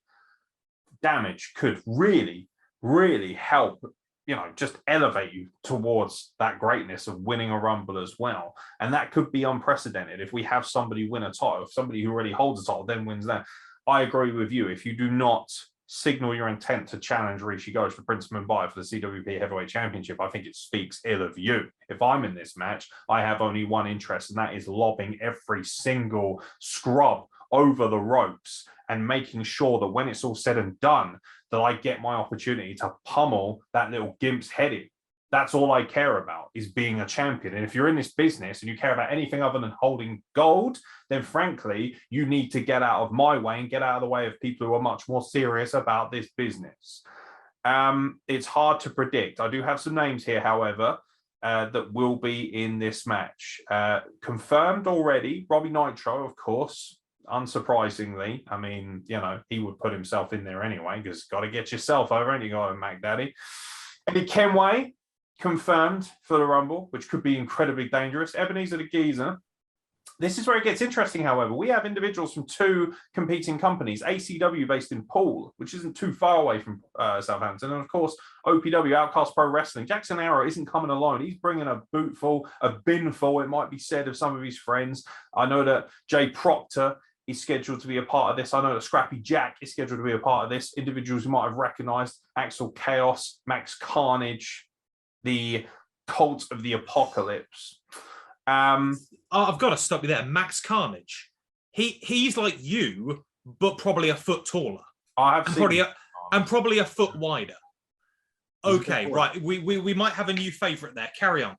damage could really, really help, you know, just elevate you towards that greatness of winning a Rumble as well. And that could be unprecedented. If we have somebody win a title, if somebody who already holds a title then wins that. I agree with you. If you do not signal your intent to challenge Rishi Ghosh for Prince Mumbai for the CWP Heavyweight Championship, I think it speaks ill of you. If I'm in this match, I have only one interest, and that is lobbing every single scrub over the ropes and making sure that when it's all said and done, that I get my opportunity to pummel that little gimp's head in. That's all I care about, is being a champion. And if you're in this business and you care about anything other than holding gold, then frankly, you need to get out of my way and get out of the way of people who are much more serious about this business. It's hard to predict. I do have some names here, however, that will be in this match. Confirmed already, Robbie Nitro, of course. Unsurprisingly, I mean, you know, he would put himself in there anyway, because got to get yourself over, and you got to Mac Daddy. Eddie Kenway, confirmed for the Rumble, which could be incredibly dangerous. Ebenezer the Geezer. This is where it gets interesting, however. We have individuals from two competing companies, ACW based in Poole, which isn't too far away from Southampton, and of course, OPW, Outcast Pro Wrestling. Jackson Arrow isn't coming alone. He's bringing a bootful, a binful, it might be said, of some of his friends. I know that Jay Proctor is scheduled to be a part of this. I know that Scrappy Jack is scheduled to be a part of this. Individuals you might have recognized: Axel Chaos, Max Carnage, the Cult of the Apocalypse. I've got to stop you there. Max Carnage. He's like you, but probably a foot taller. I have seen and probably a foot wider. Okay, right. We might have a new favorite there. Carry on.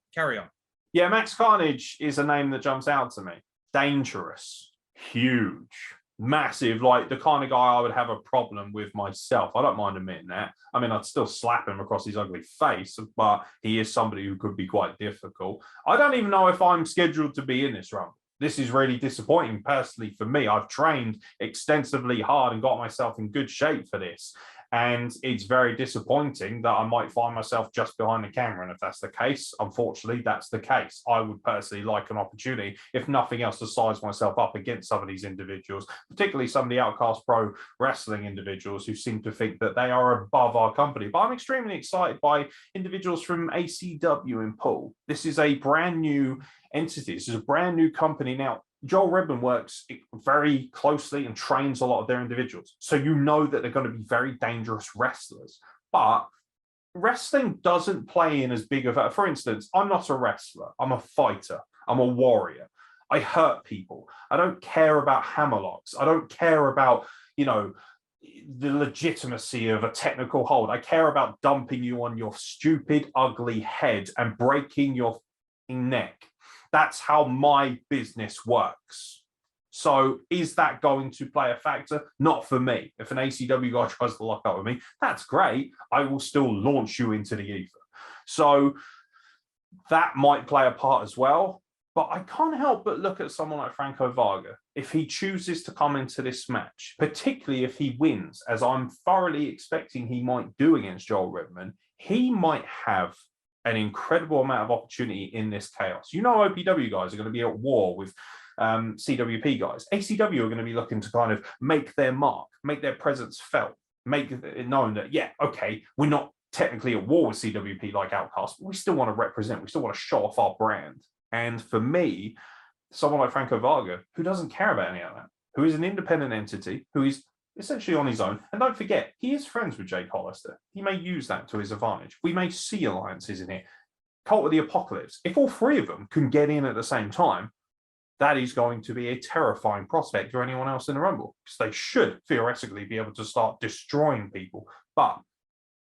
Yeah, Max Carnage is a name that jumps out to me. Dangerous, huge, massive, like the kind of guy I would have a problem with myself. I don't mind admitting that. I mean, I'd still slap him across his ugly face, but he is somebody who could be quite difficult. I don't even know if I'm scheduled to be in this Rumble. This is really disappointing personally for me. I've trained extensively hard and got myself in good shape for this. And it's very disappointing that I might find myself just behind the camera. And if that's the case, unfortunately, that's the case. I would personally like an opportunity, if nothing else, to size myself up against some of these individuals, particularly some of the Outcast Pro Wrestling individuals who seem to think that they are above our company. But I'm extremely excited by individuals from ACW in Poole. This is a brand new entity. This is a brand new company. Now, Joel Redmond works very closely and trains a lot of their individuals. So you know that they're going to be very dangerous wrestlers. But wrestling doesn't play in as big of a... For instance, I'm not a wrestler. I'm a fighter. I'm a warrior. I hurt people. I don't care about hammerlocks. I don't care about, you know, the legitimacy of a technical hold. I care about dumping you on your stupid, ugly head and breaking your neck. That's how my business works. So is that going to play a factor? Not for me. If an ACW guy tries to lock up with me, that's great. I will still launch you into the ether. So that might play a part as well. But I can't help but look at someone like Franco Varga. If he chooses to come into this match, particularly if he wins, as I'm thoroughly expecting he might do against Joel Redmond, he might have an incredible amount of opportunity in this chaos. You know, OPW guys are going to be at war with CWP guys. ACW are going to be looking to kind of make their mark, make their presence felt, make it known that, yeah, okay, we're not technically at war with CWP like Outcast, but we still want to represent, we still want to show off our brand. And for me, someone like Franco Varga, who doesn't care about any of that, who is an independent entity, who is essentially on his own. And don't forget, he is friends with Jake Hollister. He may use that to his advantage. We may see alliances in here. Cult of the Apocalypse. If all three of them can get in at the same time, that is going to be a terrifying prospect for anyone else in the Rumble, because they should theoretically be able to start destroying people. But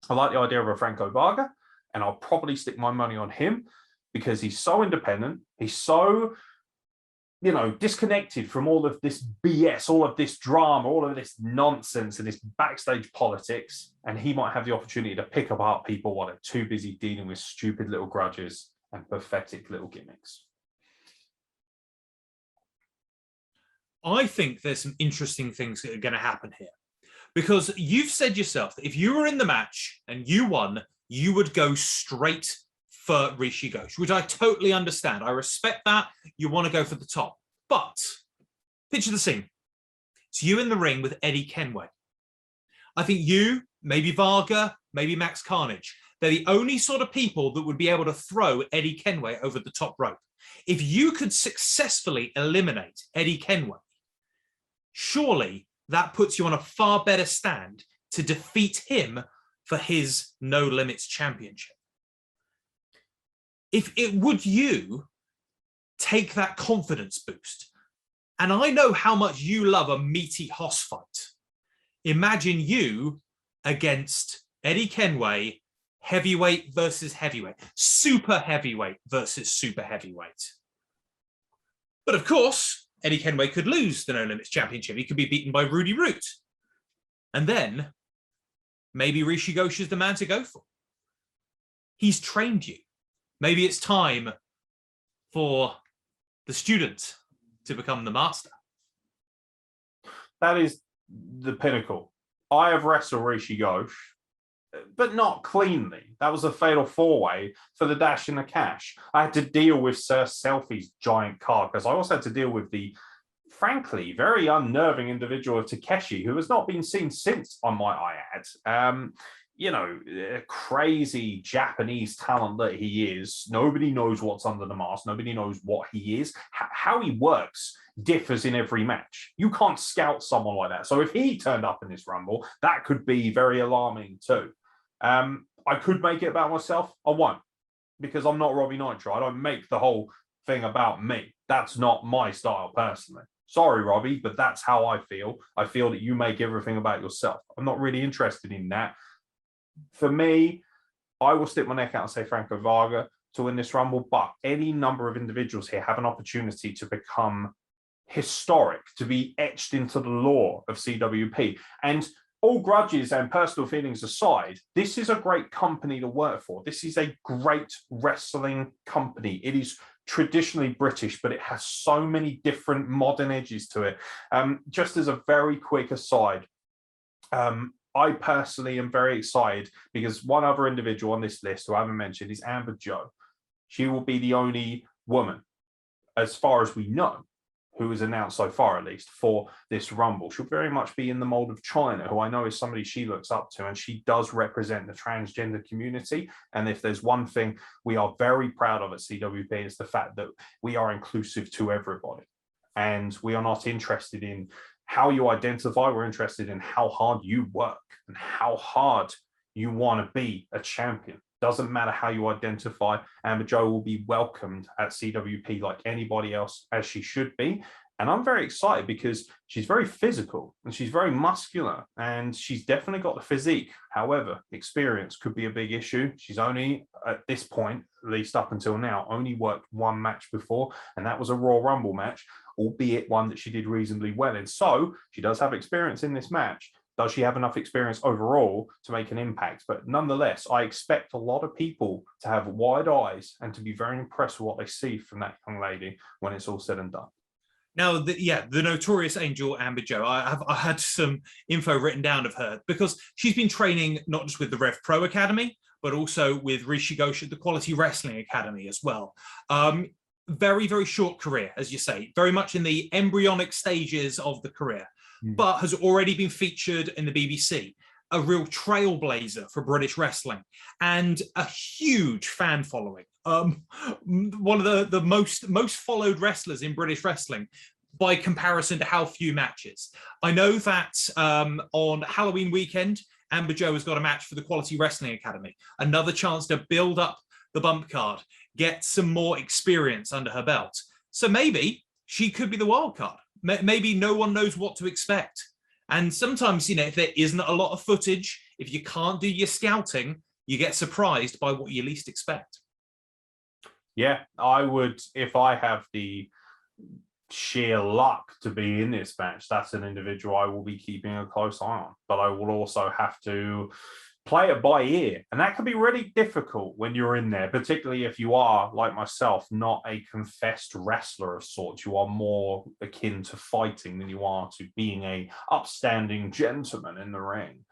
I like the idea of a Franco Varga, and I'll probably stick my money on him because he's so independent. He's so, you know, disconnected from all of this BS, all of this drama, all of this nonsense and this backstage politics. And he might have the opportunity to pick apart people while they're too busy dealing with stupid little grudges and pathetic little gimmicks. I think there's some interesting things that are going to happen here, because you've said yourself that if you were in the match and you won, you would go straight for Rishi Ghosh, which I totally understand. I respect that. You want to go for the top. But picture the scene. It's you in the ring with Eddie Kenway. I think you, maybe Varga, maybe Max Carnage, they're the only sort of people that would be able to throw Eddie Kenway over the top rope. If you could successfully eliminate Eddie Kenway, surely that puts you on a far better stand to defeat him for his No Limits Championship. Would you take that confidence boost? And I know how much you love a meaty hoss fight. Imagine you against Eddie Kenway, heavyweight versus heavyweight, super heavyweight versus super heavyweight. But of course, Eddie Kenway could lose the No Limits Championship. He could be beaten by Rudy Root. And then maybe Rishi Ghosh is the man to go for. He's trained you. Maybe it's time for the student to become the master. That is the pinnacle. I have wrestled Rishi Ghosh, but not cleanly. That was a fatal four-way for the Dash and the Cash. I had to deal with Sir Selfie's giant carcass. I also had to deal with the, frankly, very unnerving individual of Takeshi, who has not been seen since, on my I add. You know, a crazy Japanese talent that he is. Nobody knows what's under the mask. Nobody knows what he is. How he works differs in every match. You can't scout someone like that. So if he turned up in this Rumble, that could be very alarming too. I could make it about myself. I won't, because I'm not Robbie Nitro. I don't make the whole thing about me. That's not my style personally. Sorry, Robbie, but that's how I feel. I feel that you make everything about yourself. I'm not really interested in that. For me, I will stick my neck out and say Franco Varga to win this Rumble, but any number of individuals here have an opportunity to become historic, to be etched into the lore of CWP. And all grudges and personal feelings aside, this is a great company to work for. This is a great wrestling company. It is traditionally British, but it has so many different modern edges to it. Just as a very quick aside, I personally am very excited because one other individual on this list who I haven't mentioned is Amber Joe. She will be the only woman, as far as we know, who is announced so far at least for this Rumble. She'll very much be in the mold of China, who I know is somebody she looks up to, and she does represent the transgender community. And if there's one thing we are very proud of at CWP, it's the fact that we are inclusive to everybody. And we are not interested in how you identify, we're interested in how hard you work and how hard you want to be a champion. Doesn't matter how you identify. Amber Joe will be welcomed at CWP like anybody else, as she should be. And I'm very excited because she's very physical and she's very muscular and she's definitely got the physique. However, experience could be a big issue. She's only, at this point, at least up until now, only worked one match before, and that was a Royal Rumble match, albeit one that she did reasonably well in. So she does have experience in this match, Does she have enough experience overall to make an impact? But nonetheless, I expect a lot of people to have wide eyes and to be very impressed with what they see from that young lady when it's all said and done. Now, the notorious Angel Amber Joe, I had some info written down of her because she's been training not just with the Rev Pro Academy, but also with Rishi Ghosh at the Quality Wrestling Academy as well. Very, very short career, as you say, very much in the embryonic stages of the career, but has already been featured in the BBC, a real trailblazer for British wrestling, and a huge fan following. One of the most followed wrestlers in British wrestling by comparison to how few matches. I know that on Halloween weekend, Amber Joe has got a match for the Quality Wrestling Academy, another chance to build up the bump card, get some more experience under her belt. So maybe she could be the wild card. Maybe no one knows what to expect. And sometimes, you know, if there isn't a lot of footage, if you can't do your scouting, you get surprised by what you least expect. Yeah, I would, if I have the sheer luck to be in this match, that's an individual I will be keeping a close eye on. But I will also have to play it by ear. And that can be really difficult when you're in there, particularly if you are, like myself, not a confessed wrestler of sorts. You are more akin to fighting than you are to being a upstanding gentleman in the ring.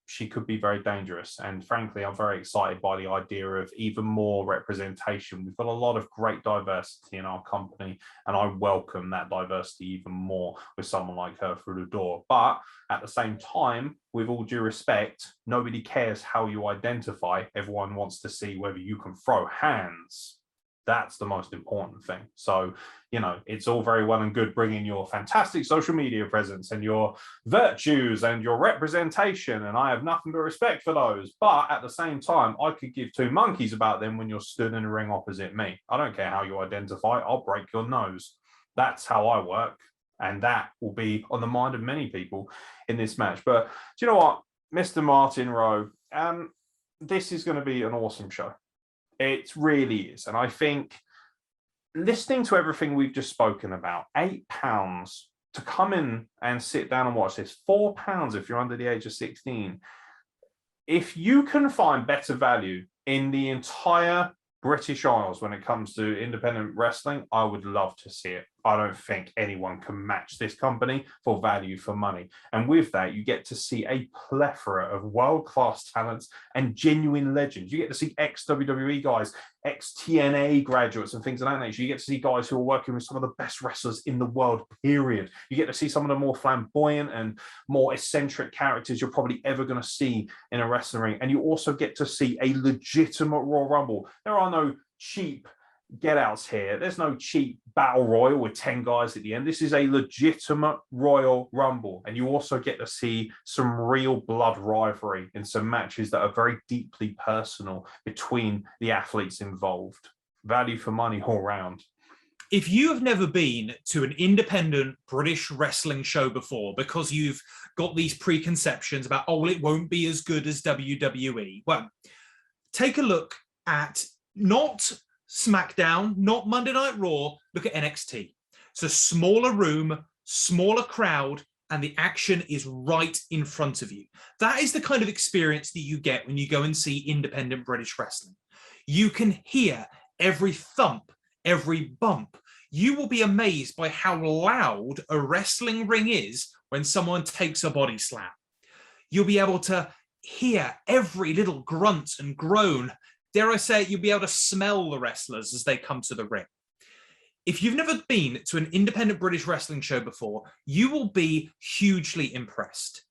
She could be very dangerous. And frankly, I'm very excited by the idea of even more representation. We've got a lot of great diversity in our company, and I welcome that diversity even more with someone like her through the door. But at the same time, with all due respect, nobody cares how you identify. Everyone wants to see whether you can throw hands. That's the most important thing. So, you know, it's all very well and good bringing your fantastic social media presence and your virtues and your representation, and I have nothing but respect for those. But at the same time, I could give two monkeys about them when you're stood in a ring opposite me. I don't care how you identify. I'll break your nose. That's how I work. And that will be on the mind of many people in this match. But do you know what, Mr. Martin Rowe, this is going to be an awesome show. It really is. And I think listening to everything we've just spoken about, £8 to come in and sit down and watch this, £4 if you're under the age of 16. If you can find better value in the entire British Isles when it comes to independent wrestling, I would love to see it. I don't think anyone can match this company for value for money. And with that, you get to see a plethora of world-class talents and genuine legends. You get to see ex-WWE guys, ex-TNA graduates and things of that nature. You get to see guys who are working with some of the best wrestlers in the world, period. You get to see some of the more flamboyant and more eccentric characters you're probably ever going to see in a wrestling ring. And you also get to see a legitimate Royal Rumble. There are no cheap get outs here. There's no cheap battle royal with 10 guys at the end. This is a legitimate Royal Rumble, and you also get to see some real blood rivalry in some matches that are very deeply personal between the athletes involved. Value for money all round. If you have never been to an independent British wrestling show before because you've got these preconceptions about, oh, well, it won't be as good as WWE, well, take a look at not SmackDown, not Monday Night Raw, look at NXT. It's a smaller room, smaller crowd, and the action is right in front of you. That is the kind of experience that you get when you go and see independent British wrestling. You can hear every thump, every bump. You will be amazed by how loud a wrestling ring is when someone takes a body slam. You'll be able to hear every little grunt and groan. Dare I say it, you'll be able to smell the wrestlers as they come to the ring. If you've never been to an independent British wrestling show before, you will be hugely impressed.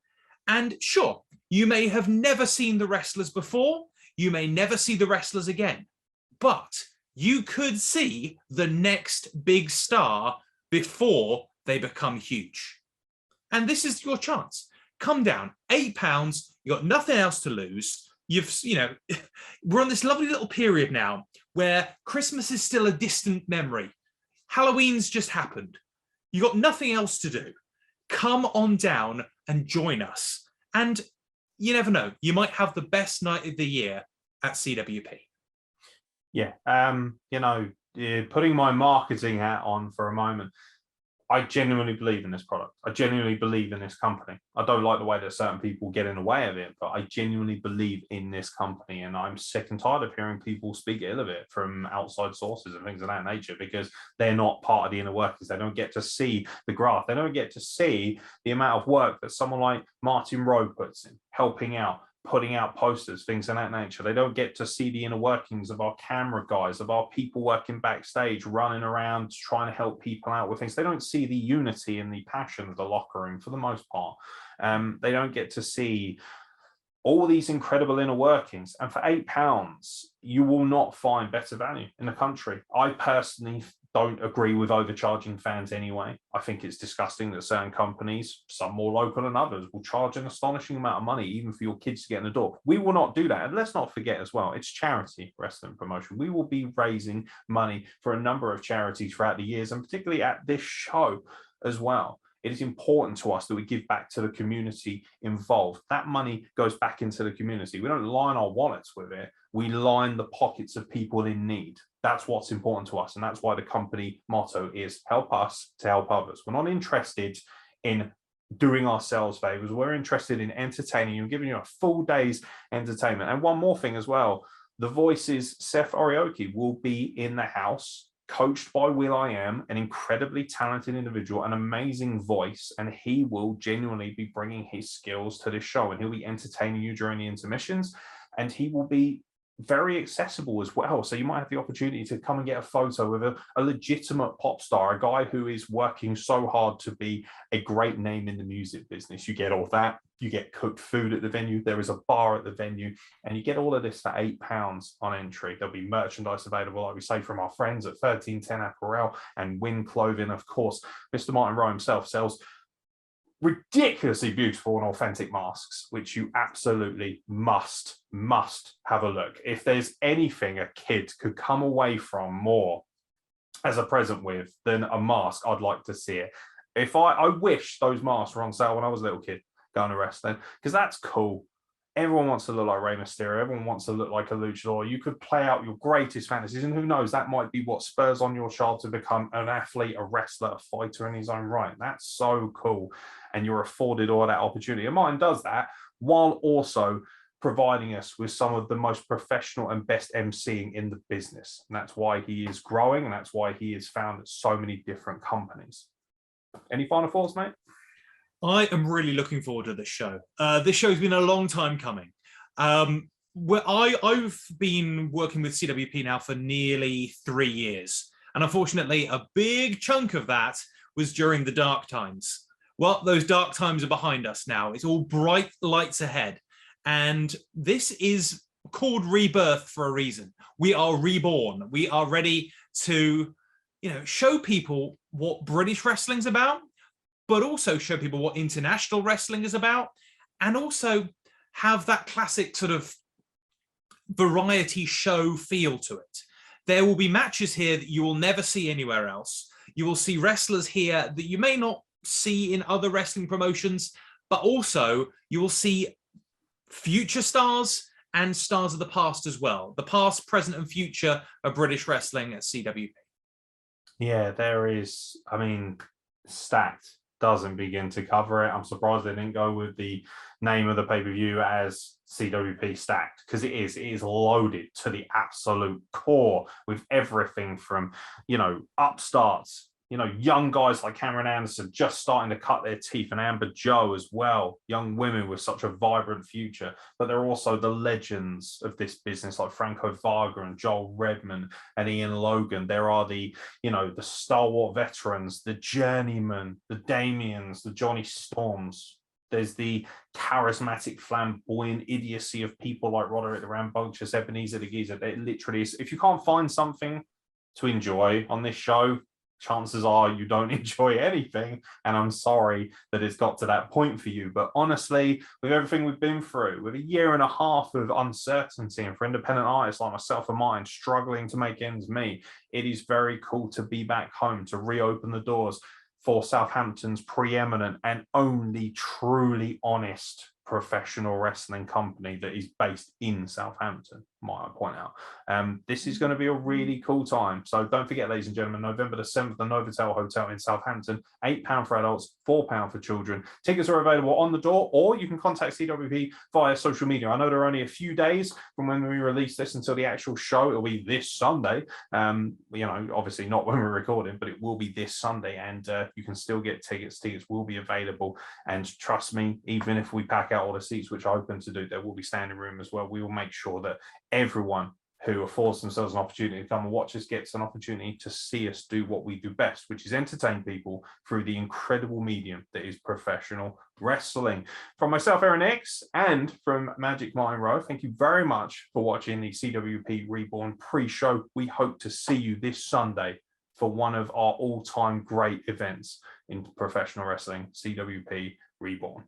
And sure, you may have never seen the wrestlers before, you may never see the wrestlers again, but you could see the next big star before they become huge. And this is your chance. Come down, £8, you've got nothing else to lose. We're on this lovely little period now where Christmas is still a distant memory. Halloween's just happened. You've got nothing else to do. Come on down and join us. And you never know, you might have the best night of the year at CWP. Yeah, putting my marketing hat on for a moment, I genuinely believe in this product. I genuinely believe in this company. I don't like the way that certain people get in the way of it, but I genuinely believe in this company. And I'm sick and tired of hearing people speak ill of it from outside sources and things of that nature, because they're not part of the inner workings. They don't get to see the graph. They don't get to see the amount of work that someone like Martin Rowe puts in, helping out, putting out posters, things of that nature. They don't get to see the inner workings of our camera guys, of our people working backstage, running around, trying to help people out with things. They don't see the unity and the passion of the locker room for the most part. They don't get to see all these incredible inner workings. And for £8, you will not find better value in the country. I personally don't agree with overcharging fans anyway. I think it's disgusting that certain companies, some more local than others, will charge an astonishing amount of money even for your kids to get in the door. We will not do that. And let's not forget as well, it's charity wrestling promotion. We will be raising money for a number of charities throughout the years, and particularly at this show as well. It is important to us that we give back to the community involved. That money goes back into the community. We don't line our wallets with it. We line the pockets of people in need. That's what's important to us. And that's why the company motto is help us to help others. We're not interested in doing ourselves favors. We're interested in entertaining you and giving you a full day's entertainment. And one more thing as well, the voices, Seth Orioki will be in the house, coached by will.i.am, an incredibly talented individual, an amazing voice, and he will genuinely be bringing his skills to this show, and he'll be entertaining you during the intermissions, and he will be very accessible as well. So you might have the opportunity to come and get a photo with a legitimate pop star, a guy who is working so hard to be a great name in the music business. You get all that. You get cooked food at the venue. There is a bar at the venue, and you get all of this for £8 on entry. There'll be merchandise available, like we say, from our friends at 1310 Apparel and Win Clothing. Of course, Mr. Martin Rowe himself sells ridiculously beautiful and authentic masks, which you absolutely must have a look. If there's anything a kid could come away from more as a present with than a mask, I'd like to see it. If I wish those masks were on sale when I was a little kid going to wrestling, because that's cool. Everyone wants to look like Rey Mysterio. Everyone wants to look like a luchador. You could play out your greatest fantasies, and who knows, that might be what spurs on your child to become an athlete, a wrestler, a fighter in his own right. That's so cool, and you're afforded all that opportunity. And Martin does that while also providing us with some of the most professional and best emceeing in the business. And that's why he is growing, and that's why he is found at so many different companies. Any final thoughts, mate? I am really looking forward to this show. This show's been a long time coming. I've been working with CWP now for nearly 3 years. And unfortunately, a big chunk of that was during the dark times. Well, those dark times are behind us now. It's all bright lights ahead. And this is called rebirth for a reason. We are reborn. We are ready to, show people what British wrestling's about, but also show people what international wrestling is about, and also have that classic sort of variety show feel to it. There will be matches here that you will never see anywhere else. You will see wrestlers here that you may not see in other wrestling promotions, but also you will see future stars and stars of the past as well. The past, present, and future of British wrestling at CWP. Yeah, there is, Stacked doesn't begin to cover it. I'm surprised they didn't go with the name of the pay-per-view as CWP Stacked, because it is loaded to the absolute core with everything from, upstarts, young guys like Cameron Anderson just starting to cut their teeth, and Amber Joe as well, young women with such a vibrant future. But they're also the legends of this business like Franco Varga and Joel Redmond and Ian Logan. There are the stalwart veterans, the journeymen, the Damians, the Johnny Storms. There's the charismatic, flamboyant idiocy of people like Roderick the Rambunctious, Ebenezer the Geezer. It literally is. If you can't find something to enjoy on this show, chances are you don't enjoy anything, and I'm sorry that it's got to that point for you. But honestly, with everything we've been through, with a year and a half of uncertainty, and for independent artists like myself and mine struggling to make ends meet, it is very cool to be back home, to reopen the doors for Southampton's preeminent and only truly honest professional wrestling company that is based in Southampton, might I point out. This is going to be a really cool time. So don't forget, ladies and gentlemen, November the 7th, the Novotel Hotel in Southampton, £8 for adults, £4 for children. Tickets are available on the door, or you can contact CWP via social media. I know there are only a few days from when we release this until the actual show. It'll be this Sunday. Obviously not when we're recording, but it will be this Sunday, and you can still get tickets. Tickets will be available, and trust me, even if we pack out all the seats, which I open to do, there will be standing room as well. We will make sure that everyone who affords themselves an opportunity to come and watch us gets an opportunity to see us do what we do best, which is entertain people through the incredible medium that is professional wrestling. From myself, Aeron Nix, and from Magic Martin Rowe, thank you very much for watching the CWP Reborn pre-show. We hope to see you this Sunday for one of our all-time great events in professional wrestling, CWP Reborn.